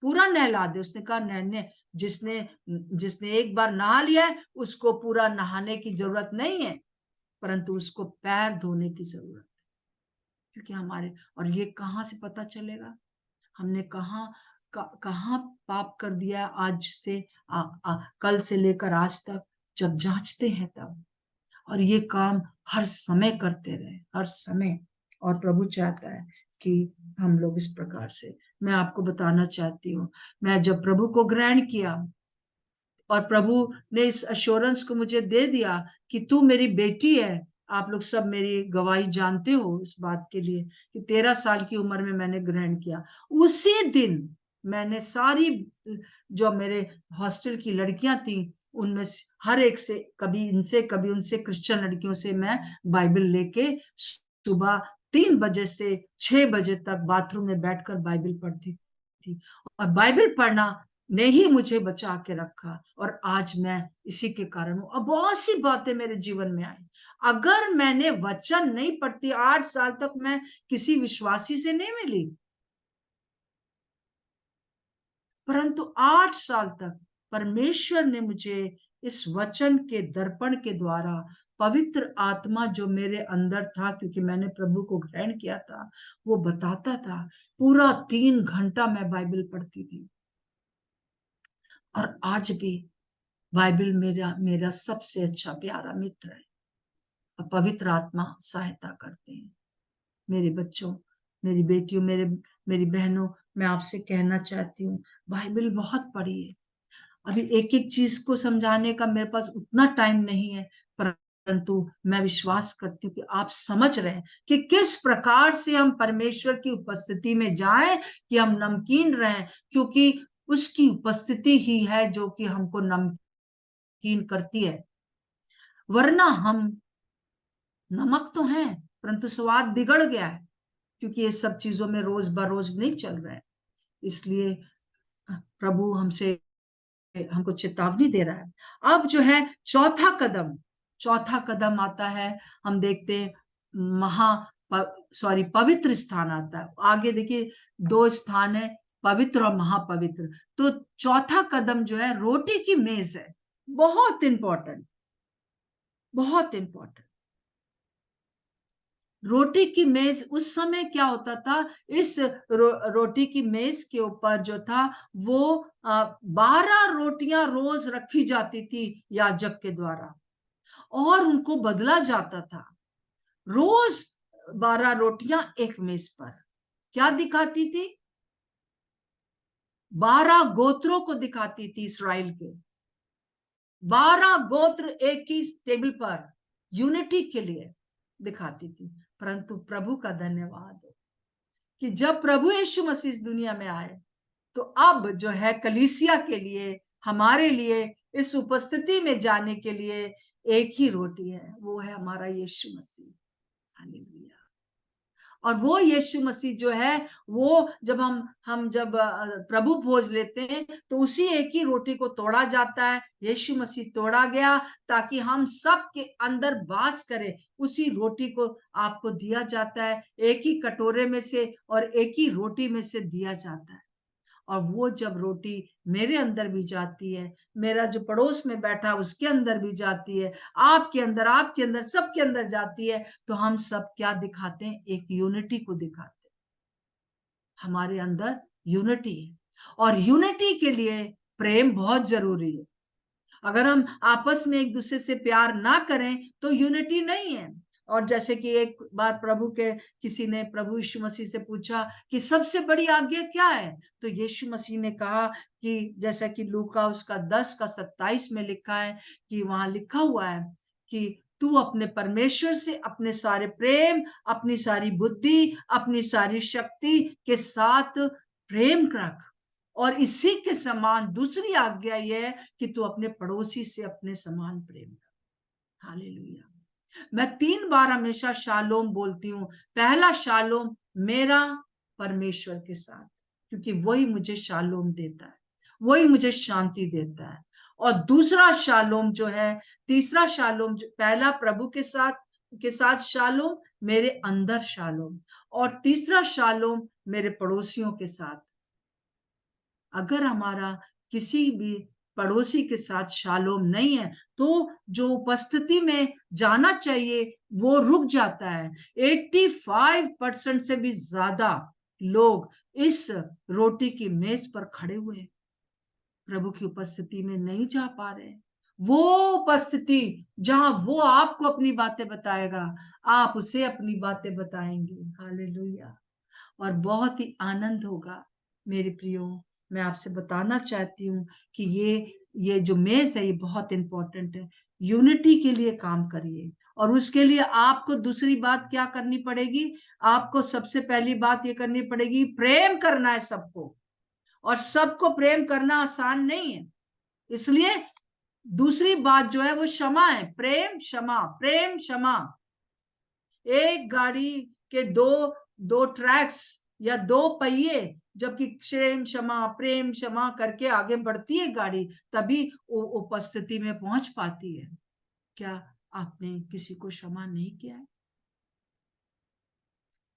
पूरा नहला दे। उसने कहा नहने, जिसने एक बार नहा लिया है उसको पूरा नहाने की जरूरत नहीं है, परंतु उसको पैर धोने की जरूरत है। क्योंकि हमारे, और ये कहां से पता चलेगा हमने कहां पाप कर दिया आज से कल से लेकर आज तक? जब जांचते हैं तब। और ये काम हर समय करते रहे, हर समय। और प्रभु चाहता है कि हम लोग इस प्रकार से, मैं आपको बताना चाहती हूँ, मैं जब प्रभु को ग्रहण किया और प्रभु ने इस अश्योरेंस को मुझे दे दिया कि तू मेरी बेटी है। आप लोग सब मेरी गवाही जानते हो इस बात के लिए कि 13 साल की उम्र में मैंने ग्रहण किया। उसी दिन मैंने सारी जो मेरे हॉस्टल की लड़कियां थी उनमें हर एक से, कभी इनसे कभी उनसे, क्रिश्चियन लड़कियों से मैं बाइबल लेके सुबह 3 बजे से 6 बजे तक बाथरूम में बैठकर बाइबल पढ़ती थी। और बाइबल पढ़ना ने ही मुझे बचा के रखा और आज मैं इसी के कारण हूं। अब बहुत सी बातें मेरे जीवन में आई। अगर मैंने वचन नहीं पढ़ती, 8 साल तक मैं किसी विश्वासी से नहीं मिली, परंतु 8 साल तक परमेश्वर ने मुझे इस वचन के दर्पण के द्वारा, पवित्र आत्मा जो मेरे अंदर था, क्योंकि मैंने प्रभु को ग्रहण किया था, वो बताता था। पूरा 3 घंटा मैं बाइबल पढ़ती थी। और आज भी बाइबल मेरा सबसे अच्छा प्यारा मित्र है। और पवित्र आत्मा सहायता करते हैं। मेरे बच्चों, मेरी बेटियों, मेरी बहनों, मैं आपसे कहना चाहती हूँ बाइबल बहुत पढ़िए। अभी एक एक चीज को समझाने का मेरे पास उतना टाइम नहीं है, परंतु मैं विश्वास करती हूँ कि आप समझ रहे हैं कि किस प्रकार से हम परमेश्वर की उपस्थिति में जाएं कि हम नमकीन रहें। क्योंकि उसकी उपस्थिति ही है जो कि हमको नमकीन करती है। वरना हम नमक तो हैं, परंतु स्वाद बिगड़ गया है, क्योंकि ये सब चीजों में रोज बरोज नहीं चल रहा है। इसलिए प्रभु हमको चेतावनी दे रहा है। अब जो है चौथा कदम आता है, हम देखते हैं पवित्र स्थान आता है। आगे देखिए 2 स्थान है, पवित्र और महापवित्र। तो चौथा कदम जो है रोटी की मेज है। बहुत इंपॉर्टेंट, बहुत इंपॉर्टेंट। रोटी की मेज, उस समय क्या होता था, इस रोटी की मेज के ऊपर जो था वो 12 रोटियां रोज रखी जाती थी याजक के द्वारा, और उनको बदला जाता था। रोज 12 रोटियां एक मेज पर। क्या दिखाती थी? 12 गोत्रों को दिखाती थी, इसराइल के 12 गोत्र एक ही टेबल पर यूनिटी के लिए दिखाती थी। परंतु प्रभु का धन्यवाद हो कि जब प्रभु यीशु मसीह इस दुनिया में आए, तो अब जो है कलीसिया के लिए, हमारे लिए, इस उपस्थिति में जाने के लिए एक ही रोटी है, वो है हमारा यीशु मसीह। हालेलुया। और वो यीशु मसीह जो है, वो जब हम जब प्रभु भोज लेते हैं, तो उसी एक ही रोटी को तोड़ा जाता है। यीशु मसीह तोड़ा गया ताकि हम सब के अंदर वास करे। उसी रोटी को आपको दिया जाता है, एक ही कटोरे में से और एक ही रोटी में से दिया जाता है। और वो जब रोटी मेरे अंदर भी जाती है, मेरा जो पड़ोस में बैठा उसके अंदर भी जाती है, आपके अंदर, सबके अंदर जाती है, तो हम सब क्या दिखाते हैं? एक यूनिटी को दिखाते हैं। हमारे अंदर यूनिटी है, और यूनिटी के लिए प्रेम बहुत जरूरी है। अगर हम आपस में एक दूसरे से प्यार ना करें तो यूनिटी नहीं है। और जैसे कि एक बार किसी ने प्रभु यीशु मसीह से पूछा कि सबसे बड़ी आज्ञा क्या है, तो यीशु मसीह ने कहा कि जैसा कि लूका उसका 10:27 में लिखा है, कि वहां लिखा हुआ है कि तू अपने परमेश्वर से अपने सारे प्रेम, अपनी सारी बुद्धि, अपनी सारी शक्ति के साथ प्रेम रख, और इसी के समान दूसरी आज्ञा यह है कि तू अपने पड़ोसी से अपने समान प्रेम कर। हालेलुया। मैं 3 बार हमेशा शालोम बोलती हूँ। पहला शालोम मेरा परमेश्वर के साथ, क्योंकि वही मुझे शालोम देता है, वही मुझे शांति देता है। और दूसरा शालोम जो है, तीसरा शालोम, जो पहला प्रभु के साथ शालोम, मेरे अंदर शालोम, और तीसरा शालोम मेरे पड़ोसियों के साथ। अगर हमारा किसी भी पड़ोसी के साथ शालोम नहीं है, तो जो उपस्थिति में जाना चाहिए वो रुक जाता है। 85% से भी ज्यादा लोग इस रोटी की मेज पर खड़े हुए प्रभु की उपस्थिति में नहीं जा पा रहे। वो उपस्थिति जहां वो आपको अपनी बातें बताएगा, आप उसे अपनी बातें बताएंगे। हालेलुया। और बहुत ही आनंद होगा। मेरे प्रियो, मैं आपसे बताना चाहती हूँ कि ये जो मेज है, ये बहुत इंपॉर्टेंट है। यूनिटी के लिए काम करिए, और उसके लिए आपको दूसरी बात क्या करनी पड़ेगी? आपको सबसे पहली बात ये करनी पड़ेगी, प्रेम करना है सबको। और सबको प्रेम करना आसान नहीं है, इसलिए दूसरी बात जो है वो क्षमा है। प्रेम क्षमा, प्रेम क्षमा। एक गाड़ी के दो ट्रैक्स या 2 पहिए, जबकि प्रेम क्षमा करके आगे बढ़ती है गाड़ी, तभी वो उपस्थिति में पहुंच पाती है। क्या आपने किसी को क्षमा नहीं किया है?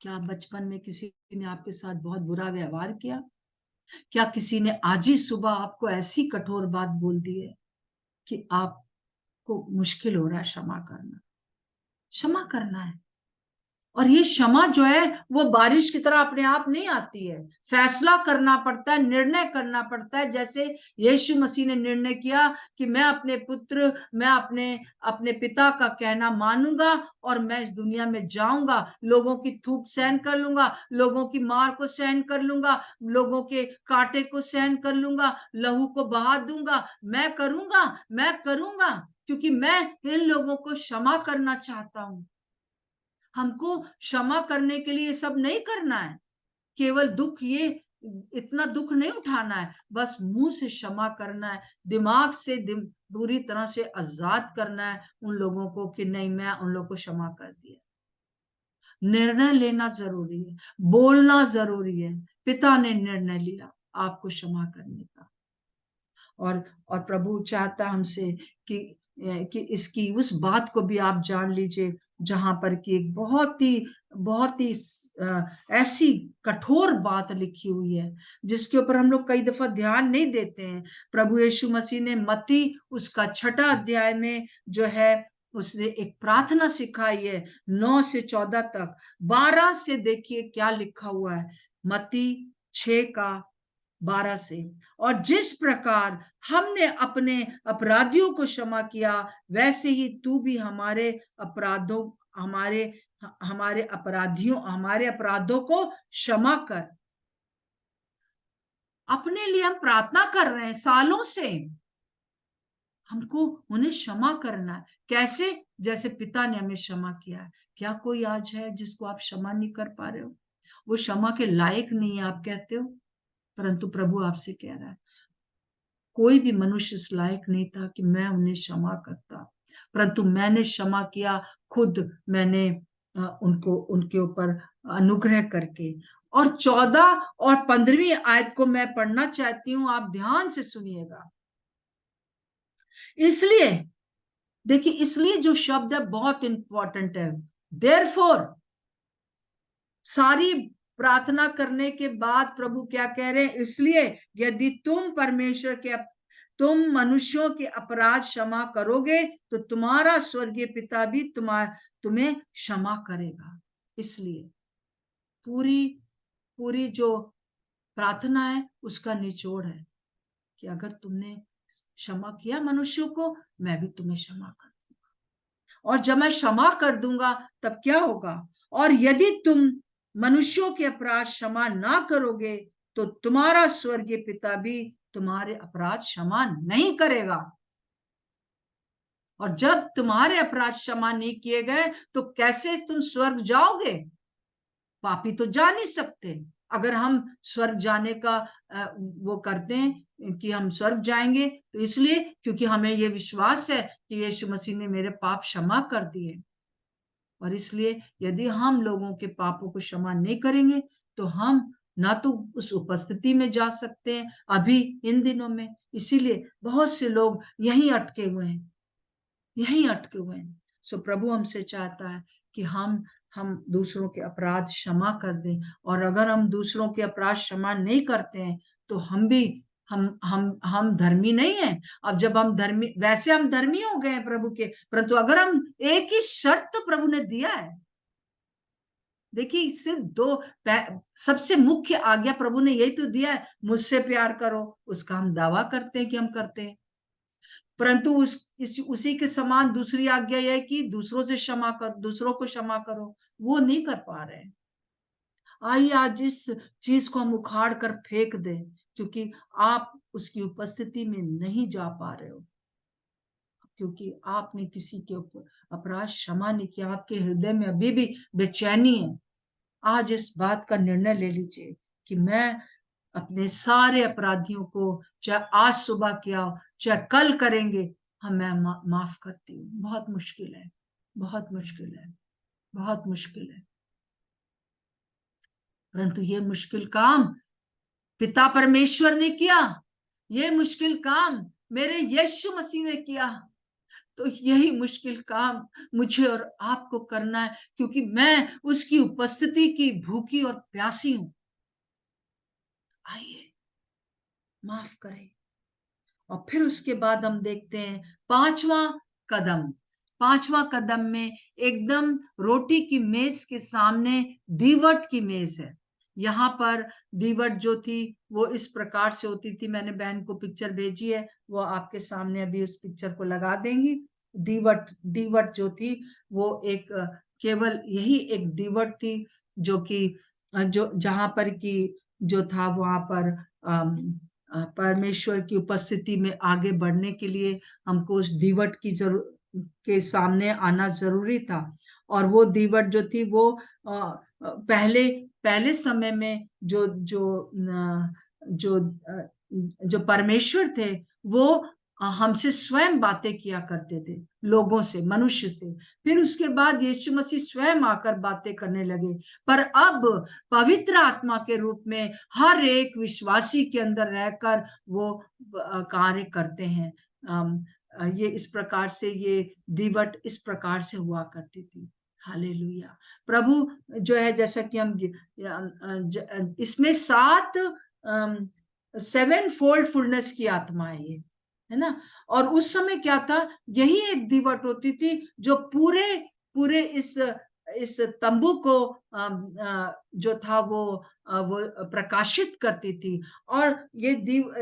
क्या बचपन में किसी ने आपके साथ बहुत बुरा व्यवहार किया? क्या किसी ने आज ही सुबह आपको ऐसी कठोर बात बोल दी है कि आपको मुश्किल हो रहा है क्षमा करना? क्षमा करना है। और ये क्षमा जो है वो बारिश की तरह अपने आप नहीं आती है, फैसला करना पड़ता है, निर्णय करना पड़ता है। जैसे यीशु मसीह ने निर्णय किया कि मैं अपने अपने पिता का कहना मानूंगा, और मैं इस दुनिया में जाऊंगा, लोगों की थूक सहन कर लूंगा, लोगों की मार को सहन कर लूंगा, लोगों के कांटे को सहन कर लूंगा, लहू को बहा दूंगा। मैं करूंगा क्योंकि मैं इन लोगों को क्षमा करना चाहता हूं। हमको क्षमा करने के लिए सब नहीं करना है, केवल दुख ये इतना दुख नहीं उठाना है, बस मुंह से क्षमा करना है, दिमाग से पूरी तरह से आजाद करना है उन लोगों को कि नहीं, मैं उन लोगों को क्षमा कर दिया। निर्णय लेना जरूरी है, बोलना जरूरी है। पिता ने निर्णय लिया आपको क्षमा करने का, और प्रभु चाहता हमसे कि इसकी उस बात को भी आप जान लीजिए जहां पर कि एक बहुत ही ऐसी कठोर बात लिखी हुई है जिसके ऊपर हम लोग कई दफा ध्यान नहीं देते हैं। प्रभु यीशु मसीह ने मत्ती उसका 6 अध्याय में जो है उसने एक प्रार्थना सिखाई है 9 से 14 तक। 12 से देखिए क्या लिखा हुआ है, मत्ती 6:12 से। और जिस प्रकार हमने अपने अपराधियों को क्षमा किया, वैसे ही तू भी हमारे अपराधों को क्षमा कर। अपने लिए हम प्रार्थना कर रहे हैं सालों से, हमको उन्हें क्षमा करना है। कैसे? जैसे पिता ने हमें क्षमा किया है। क्या कोई आज है जिसको आप क्षमा नहीं कर पा रहे हो? वो क्षमा के लायक नहीं है आप कहते हो, परंतु प्रभु आपसे कह रहा है कोई भी मनुष्य इस लायक नहीं था कि मैं उन्हें क्षमा करता, परंतु मैंने क्षमा किया, खुद मैंने उनको उनके ऊपर अनुग्रह करके। और 14 और 15वीं आयत को मैं पढ़ना चाहती हूं, आप ध्यान से सुनिएगा। इसलिए देखिए, इसलिए जो शब्द है बहुत इंपॉर्टेंट है। देयरफॉर, सारी प्रार्थना करने के बाद प्रभु क्या कह रहे हैं? इसलिए यदि तुम मनुष्यों के अपराध क्षमा करोगे तो तुम्हारा स्वर्गीय पिता भी तुम्हें क्षमा करेगा। इसलिए पूरी जो प्रार्थना है उसका निचोड़ है कि अगर तुमने क्षमा किया मनुष्यों को, मैं भी तुम्हें क्षमा कर दूंगा। और जब मैं क्षमा कर दूंगा तब क्या होगा? और यदि तुम मनुष्यों के अपराध क्षमा ना करोगे तो तुम्हारा स्वर्गीय पिता भी तुम्हारे अपराध क्षमा नहीं करेगा। और जब तुम्हारे अपराध क्षमा नहीं किए गए तो कैसे तुम स्वर्ग जाओगे? पापी तो जा नहीं सकते। अगर हम स्वर्ग जाने का वो करते हैं कि हम स्वर्ग जाएंगे तो इसलिए क्योंकि हमें ये विश्वास है कि यीशु मसीह ने मेरे पाप क्षमा कर दिए। और इसलिए यदि हम लोगों के पापों को क्षमा नहीं करेंगे तो हम ना तो उस उपस्थिति में जा सकते हैं अभी इन दिनों में। इसीलिए बहुत से लोग यहीं अटके हुए हैं। सो प्रभु हमसे चाहता है कि हम दूसरों के अपराध क्षमा कर दें। और अगर हम दूसरों के अपराध क्षमा नहीं करते हैं तो हम धर्मी नहीं है। अब जब हम धर्मी, वैसे हम धर्मी हो गए हैं प्रभु के, परंतु अगर हम एक ही शर्त प्रभु ने दिया है। देखिए, सिर्फ 2 सबसे मुख्य आज्ञा प्रभु ने यही तो दिया है, मुझसे प्यार करो। उसका हम दावा करते हैं कि हम करते हैं, परंतु उसी के समान दूसरी आज्ञा यह है कि दूसरों को क्षमा करो। वो नहीं कर पा रहे हैं। आइए आज इस चीज को हम उखाड़ कर फेंक दें, क्योंकि आप उसकी उपस्थिति में नहीं जा पा रहे हो, क्योंकि आपने किसी के ऊपर अपराध क्षमा नहीं किया। आपके हृदय में अभी भी बेचैनी है। आज इस बात का निर्णय ले लीजिए कि मैं अपने सारे अपराधियों को, चाहे आज सुबह किया चाहे कल करेंगे, मैं माफ करती हूँ। बहुत मुश्किल है, बहुत मुश्किल है, बहुत मुश्किल है, परंतु ये मुश्किल काम पिता परमेश्वर ने किया। ये मुश्किल काम मेरे यीशु मसीह ने किया। तो यही मुश्किल काम मुझे और आपको करना है, क्योंकि मैं उसकी उपस्थिति की भूखी और प्यासी हूं। आइए माफ करें। और फिर उसके बाद हम देखते हैं 5वां कदम में एकदम रोटी की मेज के सामने दीवट की मेज है। यहाँ पर दीवट जो थी वो इस प्रकार से होती थी। मैंने बहन को पिक्चर भेजी है, वो आपके सामने अभी उस पिक्चर को लगा देंगी। दीवट जो थी वो एक केवल यही एक दीवट थी जो कि जो जहां पर की जो था वहां पर परमेश्वर की उपस्थिति में आगे बढ़ने के लिए हमको उस दीवट के सामने आना जरूरी था। और वो दीवट जो थी वो पहले पहले समय में जो जो जो जो परमेश्वर थे वो हमसे स्वयं बातें किया करते थे, लोगों से, मनुष्य से। फिर उसके बाद यीशु मसीह स्वयं आकर बातें करने लगे। पर अब पवित्र आत्मा के रूप में हर एक विश्वासी के अंदर रहकर वो कार्य करते हैं। ये इस प्रकार से, ये दीवट इस प्रकार से हुआ करती थी। हालेलुया। प्रभु जो है, जैसा कि हम इसमें 7 फोल्ड फुलनेस की आत्मा है ना। और उस समय क्या था, यही एक दीवट होती थी जो पूरे इस तंबू को जो था वो प्रकाशित करती थी। और ये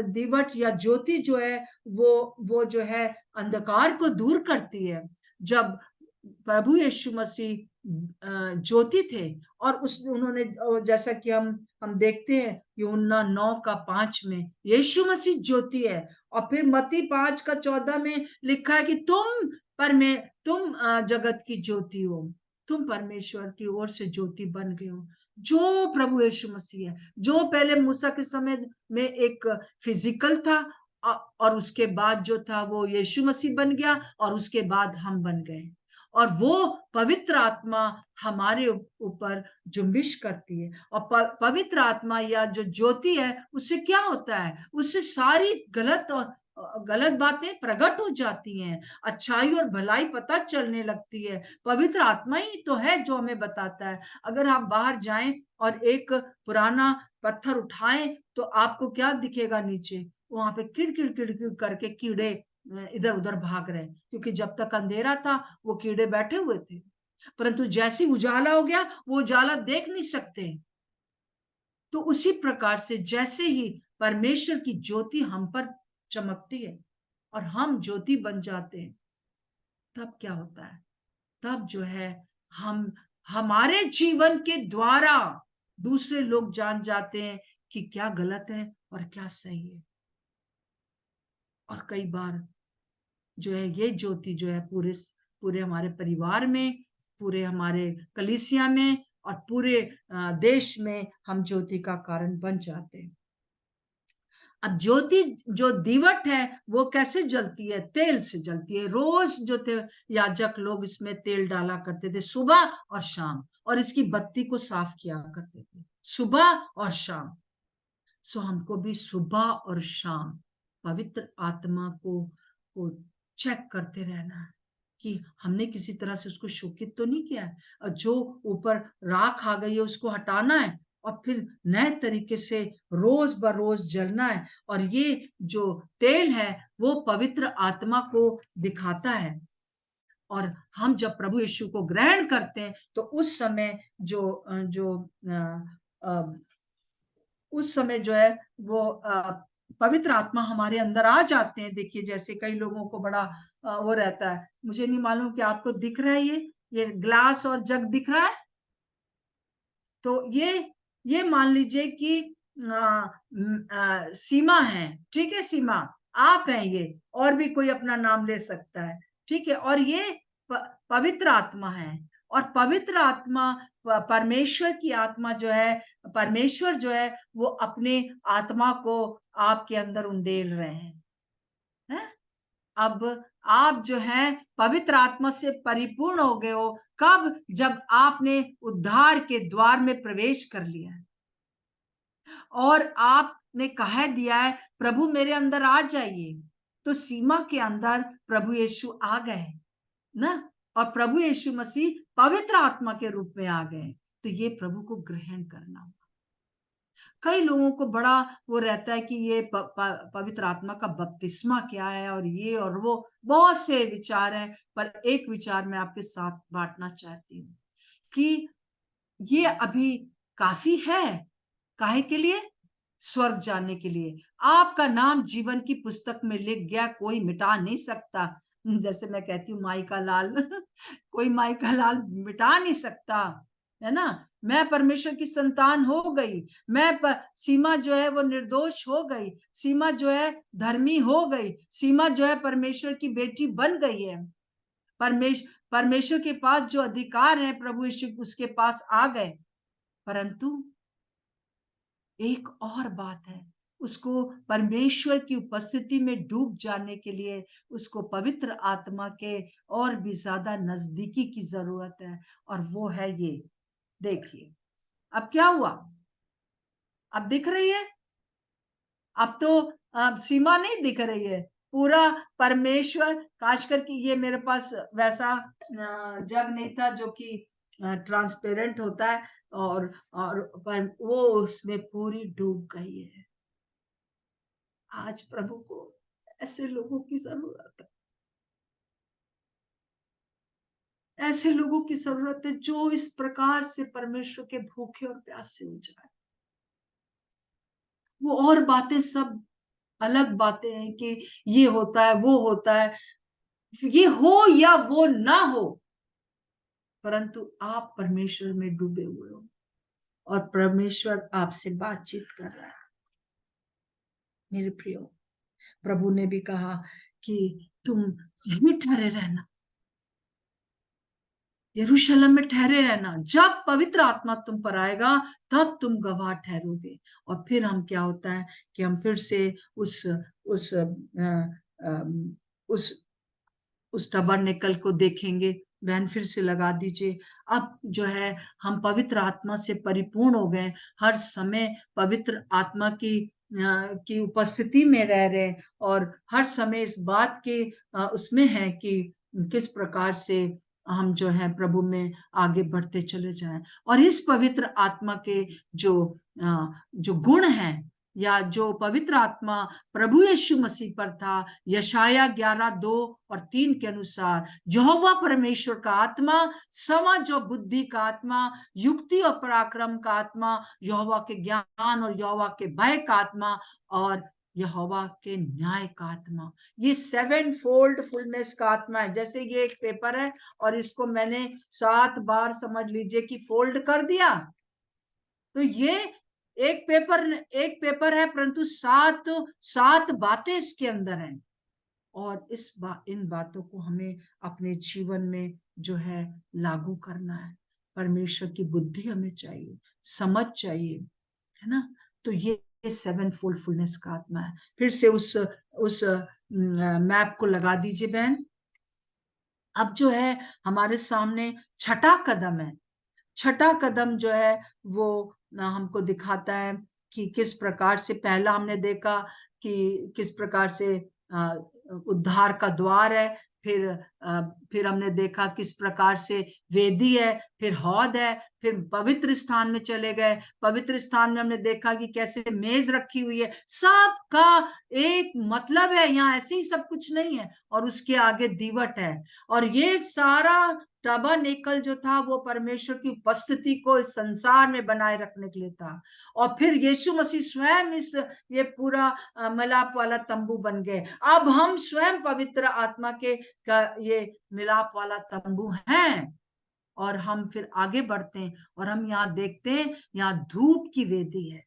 दीवट या ज्योति जो है वो जो है अंधकार को दूर करती है। जब प्रभु यीशु मसीह ज्योति थे और उन्होंने, जैसा कि हम देखते हैं यूहन्ना 9:5 में यीशु मसीह ज्योति है। और फिर मत्ती 5:14 में लिखा है कि तुम जगत की ज्योति हो, तुम परमेश्वर की ओर से ज्योति बन गए हो। जो प्रभु यीशु मसीह है, जो पहले मूसा के समय में एक फिजिकल था और उसके बाद जो था वो यीशु मसीह बन गया और उसके बाद हम बन गए। और वो पवित्र आत्मा हमारे ऊपर जुम्बिश करती है। और पवित्र आत्मा या जो ज्योति है, उससे क्या होता है, उससे सारी गलत बातें प्रकट हो जाती हैं, अच्छाई और भलाई पता चलने लगती है। पवित्र आत्मा ही तो है जो हमें बताता है। अगर आप बाहर जाएं और एक पुराना पत्थर उठाएं तो आपको क्या दिखेगा नीचे, वहां पे किड़ करके कीड़े इधर उधर भाग रहे हैं, क्योंकि जब तक अंधेरा था वो कीड़े बैठे हुए थे। परंतु जैसे उजाला हो गया वो उजाला देख नहीं सकते। तो उसी प्रकार से जैसे ही परमेश्वर की ज्योति हम पर चमकती है और हम ज्योति बन जाते हैं, तब क्या होता है, तब जो है हमारे जीवन के द्वारा दूसरे लोग जान जाते हैं कि क्या गलत है और क्या सही है। और कई बार जो है ये ज्योति जो है पूरे हमारे परिवार में, पूरे हमारे कलीसिया में और पूरे देश में हम ज्योति का कारण बन जाते हैं। अब ज्योति जो दीवट है वो कैसे जलती है, तेल से जलती है। रोज जो थे याजक लोग इसमें तेल डाला करते थे सुबह और शाम, और इसकी बत्ती को साफ किया करते थे सुबह और शाम। सो हमको भी सुबह और शाम पवित्र आत्मा को चेक करते रहना है कि हमने किसी तरह से उसको शोकित तो नहीं किया है, और जो ऊपर राख आ गई है उसको हटाना है और फिर नए तरीके से रोज बरोज जलना है। और ये जो तेल है वो पवित्र आत्मा को दिखाता है। और हम जब प्रभु यीशु को ग्रहण करते हैं तो उस समय उस समय जो है वो पवित्र आत्मा हमारे अंदर आ जाते हैं। देखिए, जैसे कई लोगों को बड़ा वो रहता है, मुझे नहीं मालूम कि आपको दिख रहा है ये ग्लास और जग दिख रहा है। तो ये मान लीजिए कि सीमा है, ठीक है, सीमा आप हैं, ये और भी कोई अपना नाम ले सकता है, ठीक है। और ये पवित्र आत्मा है, और पवित्र आत्मा परमेश्वर की आत्मा जो है, परमेश्वर जो है वो अपने आत्मा को आपके अंदर उंडेल रहे हैं। अब आप जो है पवित्र आत्मा से परिपूर्ण हो गए हो कब, जब आपने उद्धार के द्वार में प्रवेश कर लिया है और आपने कह दिया है प्रभु मेरे अंदर आ जाइए। तो सीमा के अंदर प्रभु यीशु आ गए ना, और प्रभु यीशु मसीह पवित्र आत्मा के रूप में आ गए। तो ये प्रभु को ग्रहण करना होगा। कई लोगों को बड़ा वो रहता है कि ये पवित्र आत्मा का बपतिस्मा क्या है, और ये और वो बहुत से विचार हैं। पर एक विचार मैं आपके साथ बांटना चाहती हूँ कि ये अभी काफी है। काहे के लिए? स्वर्ग जाने के लिए। आपका नाम जीवन की पुस्तक में लिख गया, कोई मिटा नहीं सकता। जैसे मैं कहती हूँ माई का लाल कोई माई का लाल मिटा नहीं सकता, है ना। मैं परमेश्वर की संतान हो गई, सीमा जो है वो निर्दोष हो गई, सीमा जो है धर्मी हो गई, सीमा जो है परमेश्वर की बेटी बन गई है। परमेश्वर के पास जो अधिकार है प्रभु यीशु उसके पास आ गए। परंतु एक और बात है, उसको परमेश्वर की उपस्थिति में डूब जाने के लिए उसको पवित्र आत्मा के और भी ज्यादा नजदीकी की जरूरत है, और वो है ये। देखिए अब क्या हुआ, अब दिख रही है, अब तो सीमा नहीं दिख रही है, पूरा परमेश्वर, खास करके ये मेरे पास वैसा जग नहीं था जो कि ट्रांसपेरेंट होता है, और पर वो उसमें पूरी डूब गई है। आज प्रभु को ऐसे लोगों की जरूरत है, ऐसे लोगों की जरूरत है जो इस प्रकार से परमेश्वर के भूखे और प्यासे हो जाए। वो और बातें सब अलग बातें हैं कि ये होता है वो होता है, ये हो या वो ना हो, परंतु आप परमेश्वर में डूबे हुए हो और परमेश्वर आपसे बातचीत कर रहा है। मेरे प्रियो, प्रभु ने भी कहा कि तुम यहीं ठहरे रहना, यरूशलेम में ठहरे रहना, जब पवित्र आत्मा तुम पर आएगा तब तुम गवाह ठहरोगे। और फिर हम क्या होता है कि हम फिर से उस उस उस उस टबरनेकल को देखेंगे। बहन फिर से लगा दीजिए। अब जो है हम पवित्र आत्मा से परिपूर्ण हो गए, हर समय पवित्र आत्मा की उपस्थिति में रह रहे, और हर समय इस बात के उसमें है कि किस प्रकार से हम जो है प्रभु में आगे बढ़ते चले जाएं। और इस पवित्र आत्मा के जो गुण हैं, या जो पवित्र आत्मा प्रभु यीशु मसीह पर था, यशाया 11:2 और 3 के अनुसार, यहोवा परमेश्वर का आत्मा, समझ और बुद्धि का आत्मा, युक्ति और पराक्रम का आत्मा, यहोवा के ज्ञान और यहोवा के भय का आत्मा, और यहोवा के न्याय का आत्मा। ये 7 फोल्ड फुलनेस का आत्मा है। जैसे ये एक पेपर है और इसको मैंने 7 बार समझ लीजिए कि फोल्ड कर दिया, तो ये एक पेपर है, परंतु 7 बातें इसके अंदर हैं। और इन बातों को हमें अपने जीवन में जो है लागू करना है। परमेश्वर की बुद्धि हमें चाहिए, समझ चाहिए, है ना। तो ये 7 फोल्ड फुलनेस का आत्मा है। फिर से उस मैप को लगा दीजिए बहन। अब जो है हमारे सामने छठा कदम है। छठा कदम जो है वो हमको दिखाता है कि किस प्रकार से, पहला हमने देखा कि किस प्रकार से उद्धार का द्वार है, फिर हमने देखा किस प्रकार से वेदी है, फिर हौद है, फिर पवित्र स्थान में चले गए। पवित्र स्थान में हमने देखा कि कैसे मेज रखी हुई है, सबका एक मतलब है, यहाँ ऐसे ही सब कुछ नहीं है। और उसके आगे दीवट है, और ये सारा टबरनेकल जो था वो परमेश्वर की उपस्थिति को इस संसार में बनाए रखने के लिए था। और फिर यीशु मसीह स्वयं ये पूरा मिलाप वाला तंबू बन गए। अब हम स्वयं पवित्र आत्मा के ये मिलाप वाला तंबू हैं। और हम फिर आगे बढ़ते हैं और हम यहाँ देखते हैं, यहाँ धूप की वेदी है।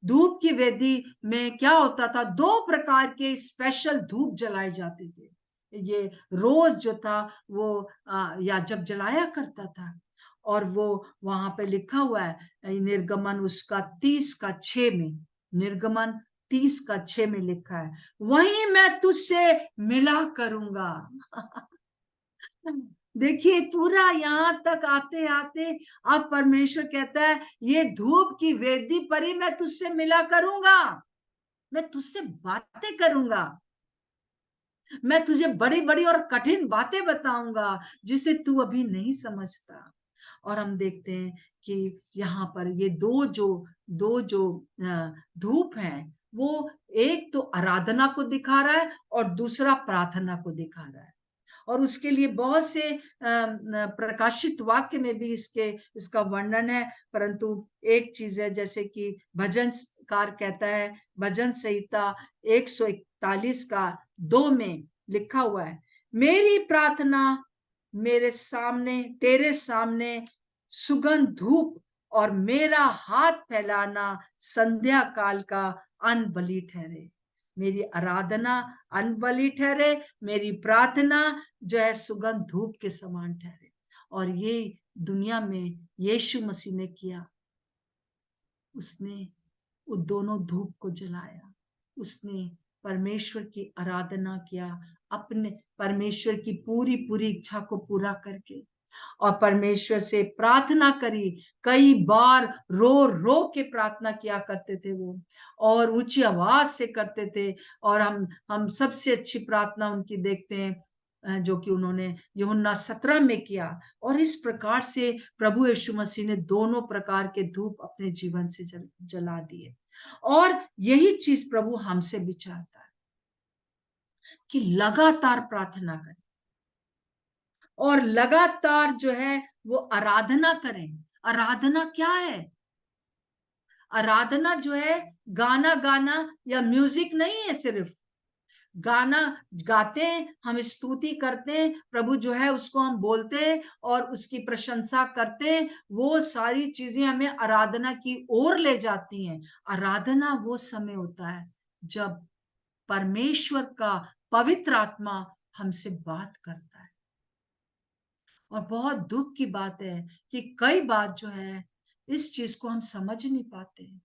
धूप की वेदी में क्या होता था, 2 प्रकार के स्पेशल धूप जलाए जाते थे। ये रोज जो था वो याजक जलाया करता था, और वो वहां पे लिखा हुआ है निर्गमन उसका 30:6 में, निर्गमन 30:6 में लिखा है, वहीं मैं तुझसे मिला करूंगा। देखिए पूरा यहाँ तक आते आते अब परमेश्वर कहता है ये धूप की वेदी पर ही मैं तुझसे मिला करूंगा, मैं तुझसे बातें करूंगा, मैं तुझे बड़ी बड़ी और कठिन बातें बताऊंगा जिसे तू अभी नहीं समझता। और हम देखते हैं कि यहाँ पर ये दो जो धूप हैं, वो एक तो आराधना को दिखा रहा है और दूसरा प्रार्थना को दिखा रहा है। और उसके लिए बहुत से प्रकाशित वाक्य में भी इसका वर्णन है। परंतु एक चीज है, जैसे कि भजनकार कहता है, भजन संहिता 141:2 में लिखा हुआ है, मेरी प्रार्थना तेरे सामने सुगंध धूप और मेरा हाथ फैलाना संध्या काल का अन्न बलि ठहरे। मेरी आराधना अन्न बलि ठहरे, मेरी प्रार्थना जो है सुगंध धूप के समान ठहरे। और ये दुनिया में यीशु मसीह ने किया। उसने वो दोनों धूप को जलाया, उसने परमेश्वर की आराधना किया, अपने परमेश्वर की पूरी पूरी इच्छा को पूरा करके, और परमेश्वर से प्रार्थना करी। कई बार रो रो के प्रार्थना किया करते थे वो, और ऊंची आवाज से करते थे। और हम सबसे अच्छी प्रार्थना उनकी देखते हैं जो कि उन्होंने यूहन्ना 17 में किया। और इस प्रकार से प्रभु यीशु मसीह ने दोनों प्रकार के धूप अपने जीवन से जला दिए। और यही चीज प्रभु हमसे भी चाहता है कि लगातार प्रार्थना करें और लगातार जो है वो आराधना करें। आराधना क्या है? आराधना जो है गाना गाना या म्यूजिक नहीं है। सिर्फ गाना गाते हैं, हम स्तुति करते हैं, प्रभु जो है उसको हम बोलते हैं और उसकी प्रशंसा करते हैं। वो सारी चीजें हमें आराधना की ओर ले जाती हैं। आराधना वो समय होता है जब परमेश्वर का पवित्र आत्मा हमसे बात करता है। और बहुत दुख की बात है कि कई बार जो है इस चीज को हम समझ नहीं पाते,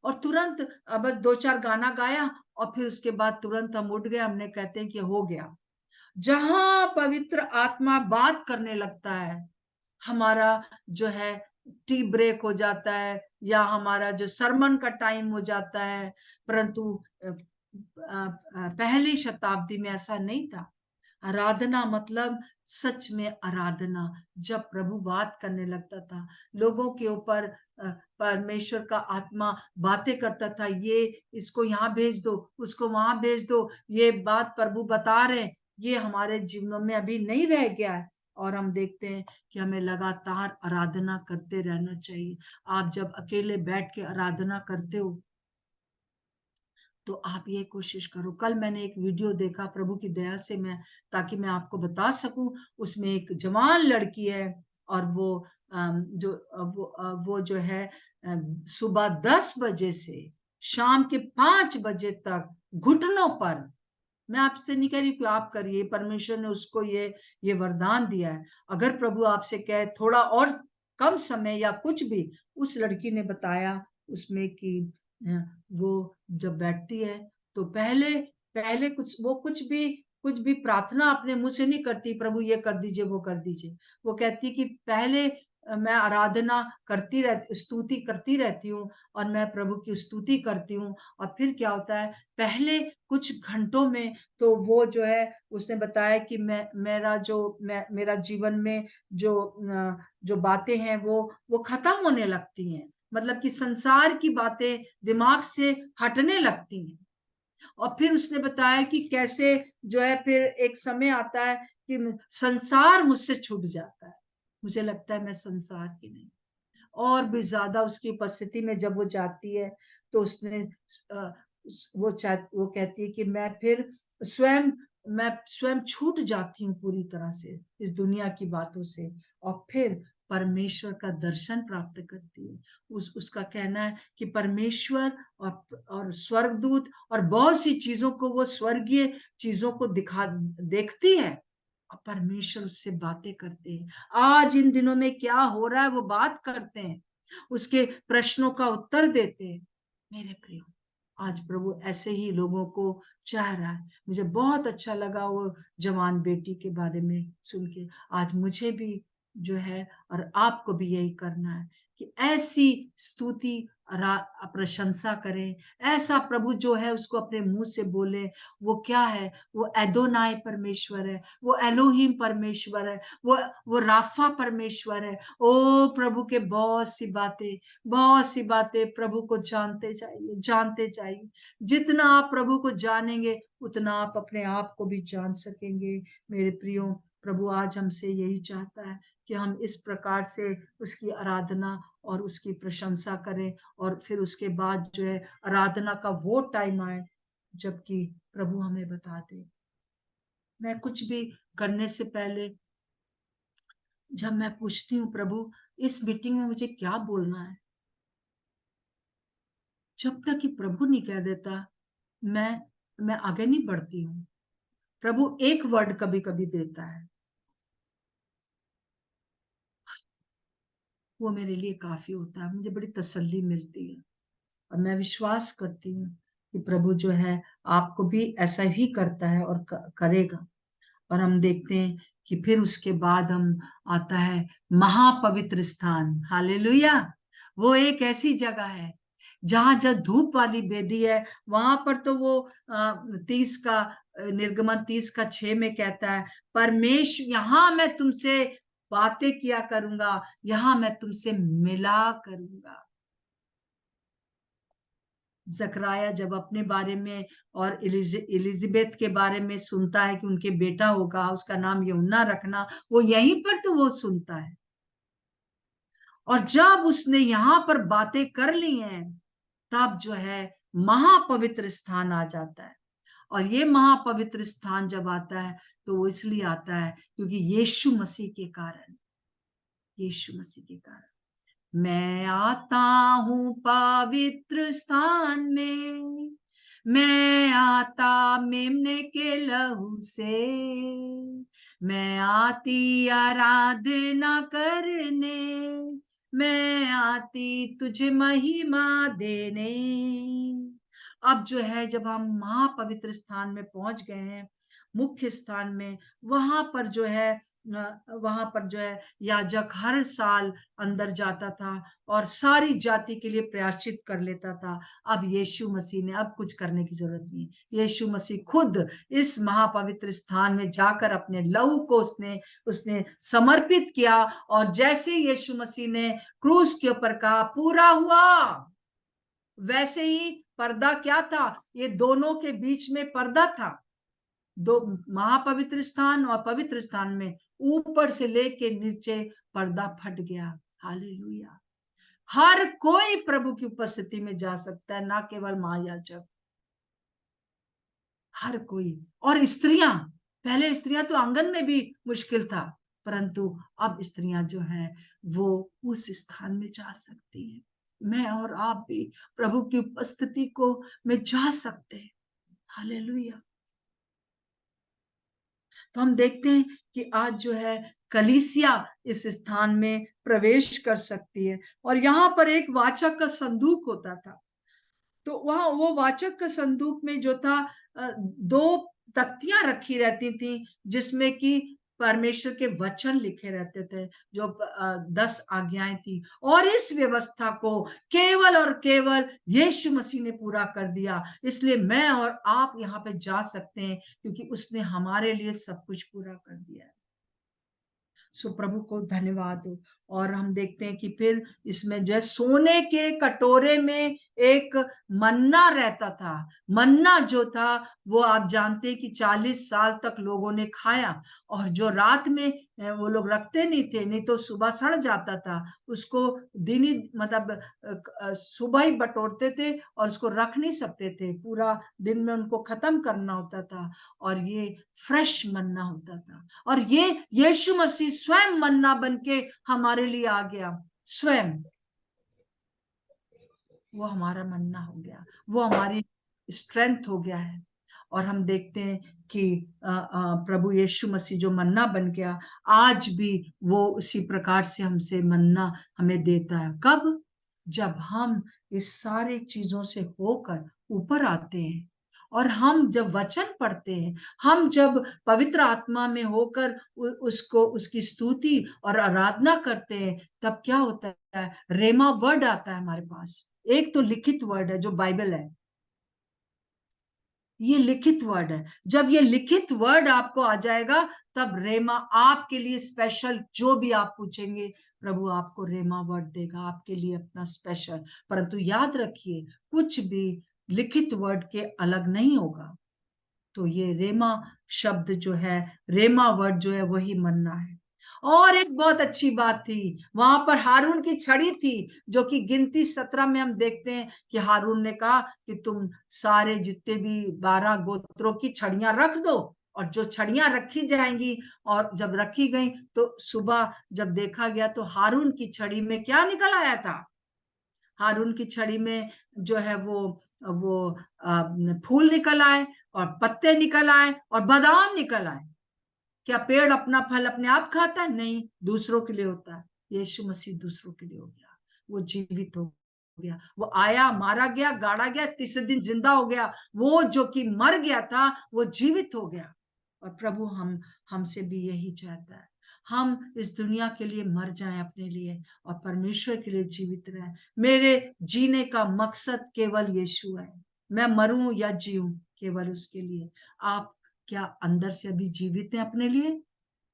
और तुरंत बस 2-4 गाना गाया और फिर उसके बाद तुरंत हम उठ गए, हमने कहते हैं कि हो गया। जहां पवित्र आत्मा बात करने लगता है, हमारा जो है टी ब्रेक हो जाता है या हमारा जो सरमन का टाइम हो जाता है। परंतु पहली शताब्दी में ऐसा नहीं था। आराधना मतलब सच में आराधना। जब प्रभु बात करने लगता था, लोगों के ऊपर परमेश्वर का आत्मा बातें करता था, ये इसको यहाँ भेज दो, उसको वहां भेज दो, ये बात प्रभु बता रहे, ये हमारे जीवनों में अभी नहीं रह गया है। और हम देखते हैं कि हमें लगातार आराधना करते रहना चाहिए। आप जब अकेले बैठ के आराधना करते हो तो आप ये कोशिश करो। कल मैंने एक वीडियो देखा प्रभु की दया से, ताकि मैं आपको बता सकूं। उसमें एक जवान लड़की है और वो जो है सुबह 10 बजे से शाम के 5 बजे तक घुटनों पर, मैं आपसे नहीं कह रही कि आप करिए, परमेश्वर ने उसको ये वरदान दिया है। अगर प्रभु आपसे कहे थोड़ा और कम समय या कुछ भी, उस लड़की ने बताया उसमें कि वो जब बैठती है तो पहले पहले कुछ भी प्रार्थना अपने मुंह से नहीं करती, प्रभु ये कर दीजिए वो कर दीजिए। वो कहती कि पहले मैं आराधना करती रहती, स्तुति करती रहती हूँ, और मैं प्रभु की स्तुति करती हूँ। और फिर क्या होता है, पहले कुछ घंटों में तो वो जो है, उसने बताया कि मेरा जीवन में जो बातें हैं वो खत्म होने लगती हैं। मतलब कि संसार की बातें दिमाग से हटने लगती हैं। और फिर उसने बताया कि कैसे जो है फिर एक समय आता है कि संसार मुझसे छूट जाता है। मुझे लगता है मैं संसार की नहीं, और भी ज्यादा उसकी उपस्थिति में जब वो जाती है तो वो कहती है कि मैं स्वयं छूट जाती हूँ पूरी तरह से इस दुनिया की बातों से, और फिर परमेश्वर का दर्शन प्राप्त करती है। उसका कहना है कि परमेश्वर और स्वर्गदूत और बहुत सी चीजों को, वो स्वर्गीय चीजों को देखती है, और परमेश्वर उससे बातें करते हैं। आज इन दिनों में क्या हो रहा है वो बात करते हैं, उसके प्रश्नों का उत्तर देते हैं। मेरे प्रियो, आज प्रभु ऐसे ही लोगों को चाह रहा है। मुझे बहुत अच्छा लगा वो जवान बेटी के बारे में सुन के। आज मुझे भी जो है और आपको भी यही करना है कि ऐसी स्तुति प्रशंसा करें, ऐसा प्रभु जो है उसको अपने मुंह से बोले। वो क्या है? वो एदोनाई परमेश्वर है, वो एलोहिम परमेश्वर है, वो राफा परमेश्वर है। ओ प्रभु के बहुत सी बातें प्रभु को जानते जाइए। जितना आप प्रभु को जानेंगे उतना आप अपने आप को भी जान सकेंगे। मेरे प्रियो, प्रभु आज हमसे यही चाहता है कि हम इस प्रकार से उसकी आराधना और उसकी प्रशंसा करें, और फिर उसके बाद जो है आराधना का वो टाइम आए जबकि प्रभु हमें बता दे। मैं कुछ भी करने से पहले जब मैं पूछती हूँ प्रभु इस मीटिंग में मुझे क्या बोलना है, जब तक कि प्रभु नहीं कह देता मैं आगे नहीं बढ़ती हूँ। प्रभु एक वर्ड कभी कभी देता है, वो मेरे लिए काफी होता है, मुझे बड़ी तसल्ली मिलती है। और मैं विश्वास करती हूँ कि प्रभु जो है आपको भी ऐसा ही करता है और करेगा। और हम देखते हैं कि फिर उसके बाद हम आता है महापवित्र स्थान। हालेलुया। वो एक ऐसी जगह है जहां जब धूप वाली वेदी है, वहां पर तो वो 30 का निर्गमन 30:6 में कहता है, परमेश्वर यहाँ मैं तुमसे बातें किया करूंगा, यहाँ मैं तुमसे मिला करूंगा। जकराया जब अपने बारे में और एलिजाबेथ के बारे में सुनता है कि उनके बेटा होगा, उसका नाम यूहन्ना रखना, वो यहीं पर तो वो सुनता है। और जब उसने यहाँ पर बातें कर ली हैं, तब जो है महापवित्र स्थान आ जाता है। और ये महापवित्र स्थान जब आता है तो वो इसलिए आता है क्योंकि यीशु मसीह के कारण, यीशु मसीह के कारण मैं आता हूं पवित्र स्थान में, मैं आता मेमने के लहू से, मैं आती आराधना करने, मैं आती तुझे महिमा देने। अब जो है जब हम महापवित्र स्थान में पहुंच गए हैं, मुख्य स्थान में, वहां पर जो है याजक हर साल अंदर जाता था और सारी जाति के लिए प्रायश्चित कर लेता था। अब यीशु मसीह ने अब कुछ करने की जरूरत नहीं। यीशु मसीह खुद इस महापवित्र स्थान में जाकर अपने लहू को उसने समर्पित किया। और जैसे यीशु मसीह ने क्रूस के ऊपर कहा पूरा हुआ, वैसे ही पर्दा क्या था, ये दोनों के बीच में पर्दा था। दो महापवित्र स्थान और पवित्र स्थान में ऊपर से लेके नीचे पर्दा फट गया। हालेलुया। हर कोई प्रभु की उपस्थिति में जा सकता है, ना केवल महायाजक, हर कोई। और स्त्रियां, पहले स्त्रियां तो आंगन में भी मुश्किल था, परंतु अब स्त्रियां जो है वो उस स्थान में जा सकती हैं। मैं और आप भी प्रभु की उपस्थिति को में जा सकते हैं। हालेलुया। तो हम देखते हैं कि आज जो है कलीसिया इस स्थान में प्रवेश कर सकती है। और यहाँ पर एक वाचक का संदूक होता था, तो वहां वो वाचक का संदूक में जो था 2 तख्तियां रखी रहती थी, जिसमें कि परमेश्वर के वचन लिखे रहते थे, जो 10 आज्ञाएं थी। और इस व्यवस्था को केवल और केवल यीशु मसीह ने पूरा कर दिया। इसलिए मैं और आप यहाँ पे जा सकते हैं, क्योंकि उसने हमारे लिए सब कुछ पूरा कर दिया है। सो प्रभु को धन्यवाद हो। और हम देखते हैं कि फिर इसमें जो है सोने के कटोरे में एक मन्ना रहता था। मन्ना जो था वो आप जानते हैं कि 40 साल तक लोगों ने खाया, और जो रात में वो लोग रखते नहीं थे, नहीं तो सुबह सड़ जाता था। उसको दिन ही मतलब सुबह ही बटोरते थे और उसको रख नहीं सकते थे, पूरा दिन में उनको खत्म करना होता था। और ये फ्रेश मन्ना होता था। और ये यीशु मसीह स्वयं मन्ना बनके हमारे लिए आ गया। स्वयं वो हमारा मन्ना हो गया, वो हमारी स्ट्रेंथ हो गया है। और हम देखते हैं कि प्रभु यीशु मसीह जो मन्ना बन गया, आज भी वो उसी प्रकार से हमसे मन्ना हमें देता है। कब? जब हम इस सारी चीजों से होकर ऊपर आते हैं, और हम जब वचन पढ़ते हैं, हम जब पवित्र आत्मा में होकर उसको उसकी स्तुति और आराधना करते हैं, तब क्या होता है? रेमा वर्ड आता है हमारे पास। एक तो लिखित वर्ड है जो बाइबल है, ये लिखित वर्ड है। जब ये लिखित वर्ड आपको आ जाएगा, तब रेमा आपके लिए स्पेशल, जो भी आप पूछेंगे प्रभु आपको रेमा वर्ड देगा, आपके लिए अपना स्पेशल। परंतु याद रखिए, कुछ भी लिखित वर्ड के अलग नहीं होगा। तो ये रेमा शब्द जो है, रेमा वर्ड जो है, वही मन्ना है। और एक बहुत अच्छी बात थी, वहां पर हारून की छड़ी थी, जो कि गिनती 17 में हम देखते हैं कि हारून ने कहा कि तुम सारे जितने भी 12 गोत्रों की छड़ियां रख दो। और जो छड़ियां रखी जाएंगी, और जब रखी गई तो सुबह जब देखा गया तो हारून की छड़ी में क्या निकल आया था? हारून की छड़ी में जो है वो फूल निकल आए, और पत्ते निकल आए, और बादाम निकल आए। क्या पेड़ अपना फल अपने आप खाता है? नहीं, दूसरों के लिए होता है। यीशु मसीह दूसरों के लिए हो गया, वो जीवित हो गया, वो आया, मारा गया, गाड़ा गया, तीसरे दिन जिंदा हो गया। वो जो कि मर गया था वो जीवित हो गया। और प्रभु हमसे भी यही चाहता है, हम इस दुनिया के लिए मर जाएं अपने लिए और परमेश्वर के लिए जीवित रहें। मेरे जीने का मकसद केवल यीशु है, मैं मरूं या जीऊं केवल उसके लिए। आप क्या अंदर से अभी जीवित हैं अपने लिए?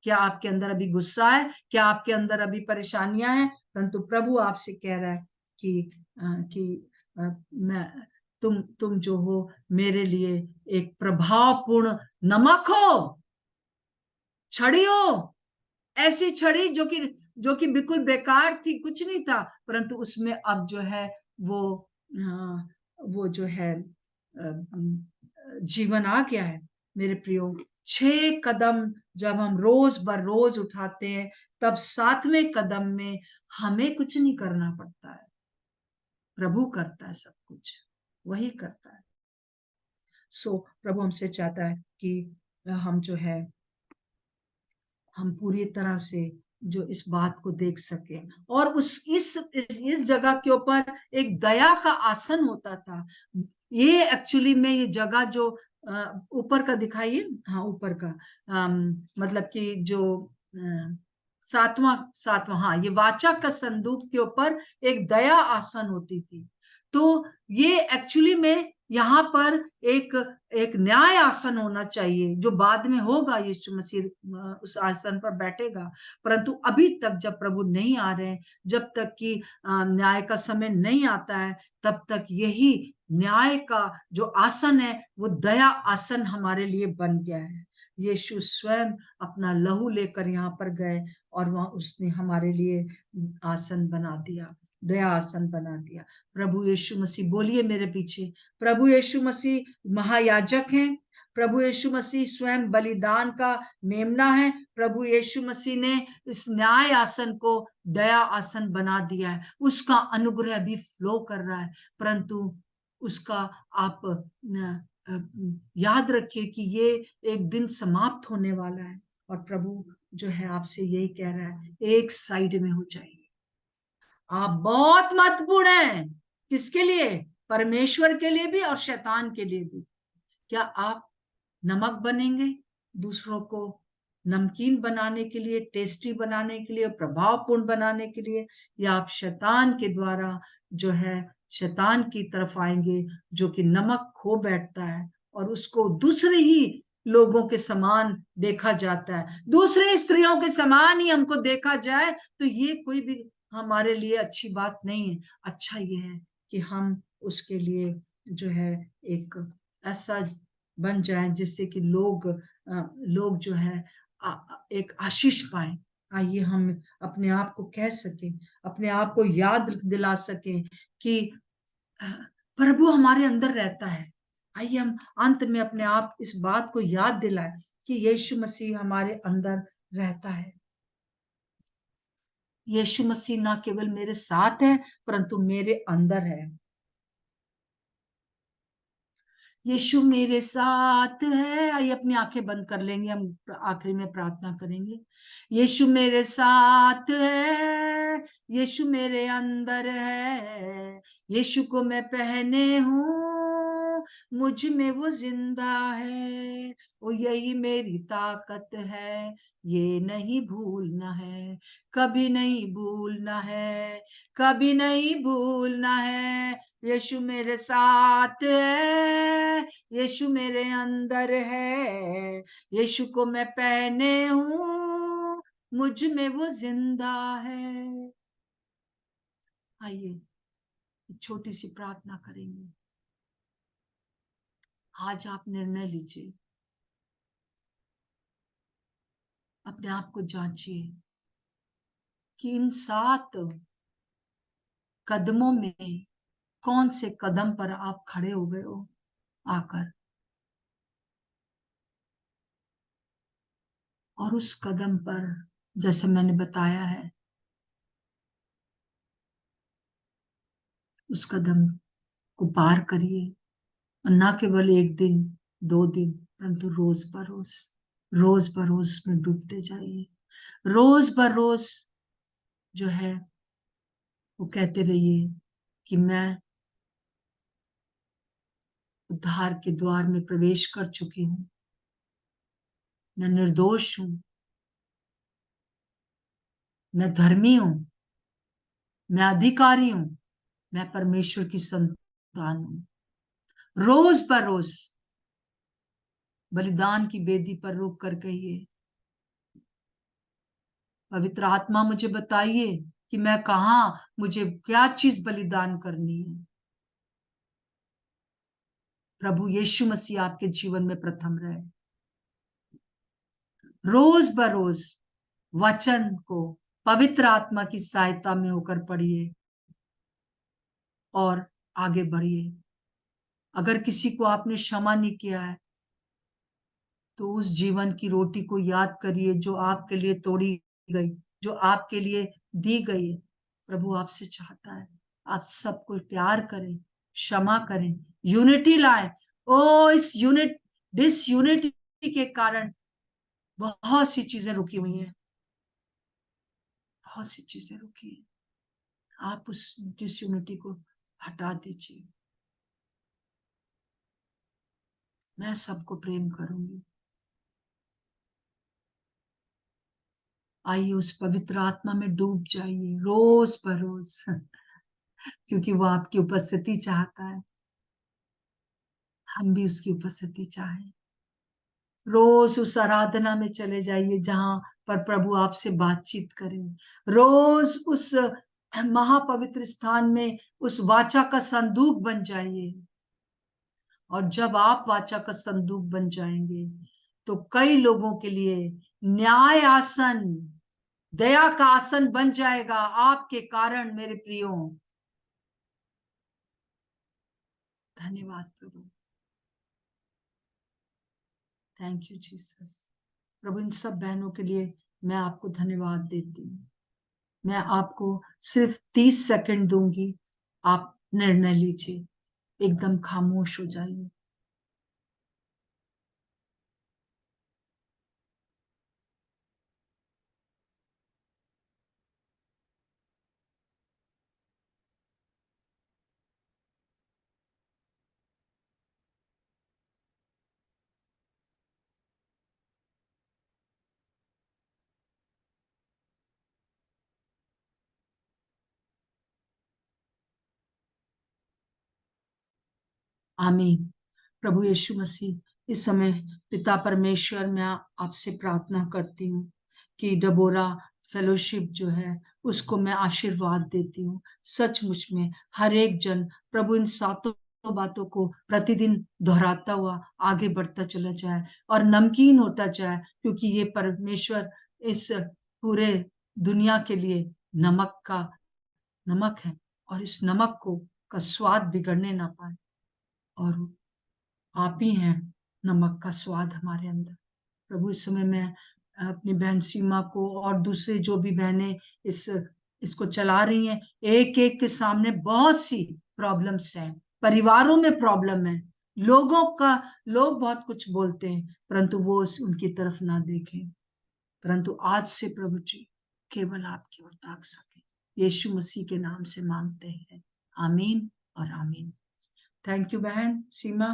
क्या आपके अंदर अभी गुस्सा है? क्या आपके अंदर अभी परेशानियां हैं? परंतु प्रभु आपसे कह रहा है कि मैं तुम जो हो मेरे लिए एक प्रभावपूर्ण नमक हो, छड़ी हो, ऐसी छड़ी जो कि बिल्कुल बेकार थी, कुछ नहीं था, परंतु उसमें अब जो है वो जो है जीवन आ गया है। मेरे प्रियो, 6 कदम जब हम रोज बर रोज उठाते हैं, तब 7वें कदम में हमें कुछ नहीं करना पड़ता है, प्रभु करता है सब कुछ, वही करता है। सो प्रभु हमसे चाहता है कि हम जो है हम पूरी तरह से जो इस बात को देख सके। और इस जगह के ऊपर एक दया का आसन होता था। ये एक्चुअली में ये जगह जो ऊपर का दिखाइए, हाँ ऊपर का, मतलब कि जो सातवां, हाँ, ये वाचा का संदूक के ऊपर एक दया आसन होती थी। तो ये एक्चुअली में यहाँ पर एक न्याय आसन होना चाहिए, जो बाद में होगा, यीशु मसीह उस आसन पर बैठेगा। परंतु अभी तक जब प्रभु नहीं आ रहे हैं, जब तक कि न्याय का समय नहीं आता है, तब तक यही न्याय का जो आसन है वो दया आसन हमारे लिए बन गया है। यीशु स्वयं अपना लहू लेकर यहाँ पर गए और वहां उसने हमारे लिए आसन बना दिया, दया आसन बना दिया। प्रभु यीशु मसीह, बोलिए मेरे पीछे, प्रभु यीशु मसीह महायाजक हैं, प्रभु यीशु मसीह स्वयं बलिदान का मेमना है। प्रभु यीशु मसीह ने इस न्याय आसन को दया आसन बना दिया है। उसका अनुग्रह भी फ्लो कर रहा है, परंतु उसका आप याद रखिए कि ये एक दिन समाप्त होने वाला है। और प्रभु जो है आपसे यही कह रहा है, एक साइड में हो जाइए। आप बहुत महत्वपूर्ण हैं, किसके लिए? परमेश्वर के लिए भी और शैतान के लिए भी। क्या आप नमक बनेंगे दूसरों को नमकीन बनाने के लिए, टेस्टी बनाने के लिए, प्रभावपूर्ण बनाने के लिए, या आप शैतान के द्वारा जो है शैतान की तरफ आएंगे, जो कि नमक खो बैठता है और उसको दूसरे ही लोगों के समान देखा जाता है, दूसरे स्त्रियों के समान ही हमको देखा जाए, तो ये कोई भी हमारे लिए अच्छी बात नहीं है। अच्छा ये है कि हम उसके लिए जो है एक ऐसा बन जाए जिससे कि लोग जो है एक आशीष पाए। आइए हम अपने आप को कह सकें, अपने आप को याद दिला सकें कि प्रभु हमारे अंदर रहता है। आइए हम अंत में अपने आप इस बात को याद दिलाएं कि यीशु मसीह हमारे अंदर रहता है। यीशु मसीह ना केवल मेरे साथ है, परंतु मेरे अंदर है। यीशु मेरे साथ है। आइए अपनी आंखें बंद कर लेंगे, हम आखिरी में प्रार्थना करेंगे। यीशु मेरे साथ है, यीशु मेरे अंदर है, यीशु को मैं पहने हूँ, मुझ में वो जिंदा है, वो यही मेरी ताकत है, ये नहीं भूलना है, कभी नहीं भूलना है, कभी नहीं भूलना है। यीशु मेरे साथ है, यीशु मेरे अंदर है, यीशु को मैं पहने हूँ, मुझ में वो जिंदा है। आइए छोटी सी प्रार्थना करेंगे। आज आप निर्णय लीजिए, अपने आप को जांचिए कि इन 7 कदमों में कौन से कदम पर आप खड़े हो गए हो आकर, और उस कदम पर जैसे मैंने बताया है, उस कदम को पार करिए। और ना केवल 1 दिन 2 दिन, परंतु रोज बरोज में डूबते जाइए, रोज बरोज जो है वो कहते रहिए कि मैं उद्धार के द्वार में प्रवेश कर चुकी हूं, मैं निर्दोष हूं, मैं धर्मी हूं, मैं अधिकारी हूं, मैं परमेश्वर की संतान हूं। रोज बरोज बलिदान की वेदी पर रुक कर कहिए, पवित्र आत्मा मुझे बताइए कि मैं कहां, मुझे क्या चीज बलिदान करनी है। प्रभु यीशु मसीह आपके जीवन में प्रथम रहे। रोज बरोज वचन को पवित्र आत्मा की सहायता में होकर पढ़िए और आगे बढ़िए। अगर किसी को आपने क्षमा नहीं किया है तो उस जीवन की रोटी को याद करिए जो आपके लिए तोड़ी गई, जो आपके लिए दी गई है। प्रभु आपसे चाहता है आप सबको प्यार करें, क्षमा करें, यूनिटी लाएं। ओ इस डिसयूनिटी के कारण बहुत सी चीजें रुकी हुई हैं, बहुत सी चीजें रुकी हैं। आप उस डिसयूनिटी को हटा दीजिए। मैं सबको प्रेम करूंगी। आइए उस पवित्र आत्मा में डूब जाइए रोज बरोज क्योंकि वो आपकी उपस्थिति चाहता है, हम भी उसकी उपस्थिति चाहें। रोज उस आराधना में चले जाइए जहां पर प्रभु आपसे बातचीत करें। रोज उस महापवित्र स्थान में उस वाचा का संदूक बन जाइए। और जब आप वाचा का संदूक बन जाएंगे तो कई लोगों के लिए न्याय आसन, दया का आसन बन जाएगा आपके कारण। मेरे प्रियो, धन्यवाद प्रभु। Thank you Jesus. प्रभु इन सब बहनों के लिए मैं आपको धन्यवाद देती हूँ। मैं आपको सिर्फ 30 सेकंड दूंगी, आप निर्णय लीजिए। एकदम खामोश हो जाइए। आमीन। प्रभु यीशु मसीह, इस समय पिता परमेश्वर, मैं आपसे प्रार्थना करती हूँ कि डबोरा फेलोशिप जो है उसको मैं आशीर्वाद देती हूँ। सचमुच में हर एक जन प्रभु इन सातों बातों को प्रतिदिन दोहराता हुआ आगे बढ़ता चला जाए और नमकीन होता जाए, क्योंकि ये परमेश्वर इस पूरे दुनिया के लिए नमक है और इस नमक को का स्वाद बिगड़ने ना पाए। और आप ही हैं नमक का स्वाद हमारे अंदर। प्रभु इस समय मैं अपनी बहन सीमा को और दूसरे जो भी बहनें इसको चला रही हैं, एक एक के सामने बहुत सी प्रॉब्लम्स हैं, परिवारों में प्रॉब्लम है, लोग बहुत कुछ बोलते हैं परंतु वो उनकी तरफ ना देखें, परंतु आज से प्रभु जी केवल आपकी ओर ताक सके। यीशु मसीह के नाम से मांगते हैं, आमीन और आमीन। थैंक यू बहन सीमा।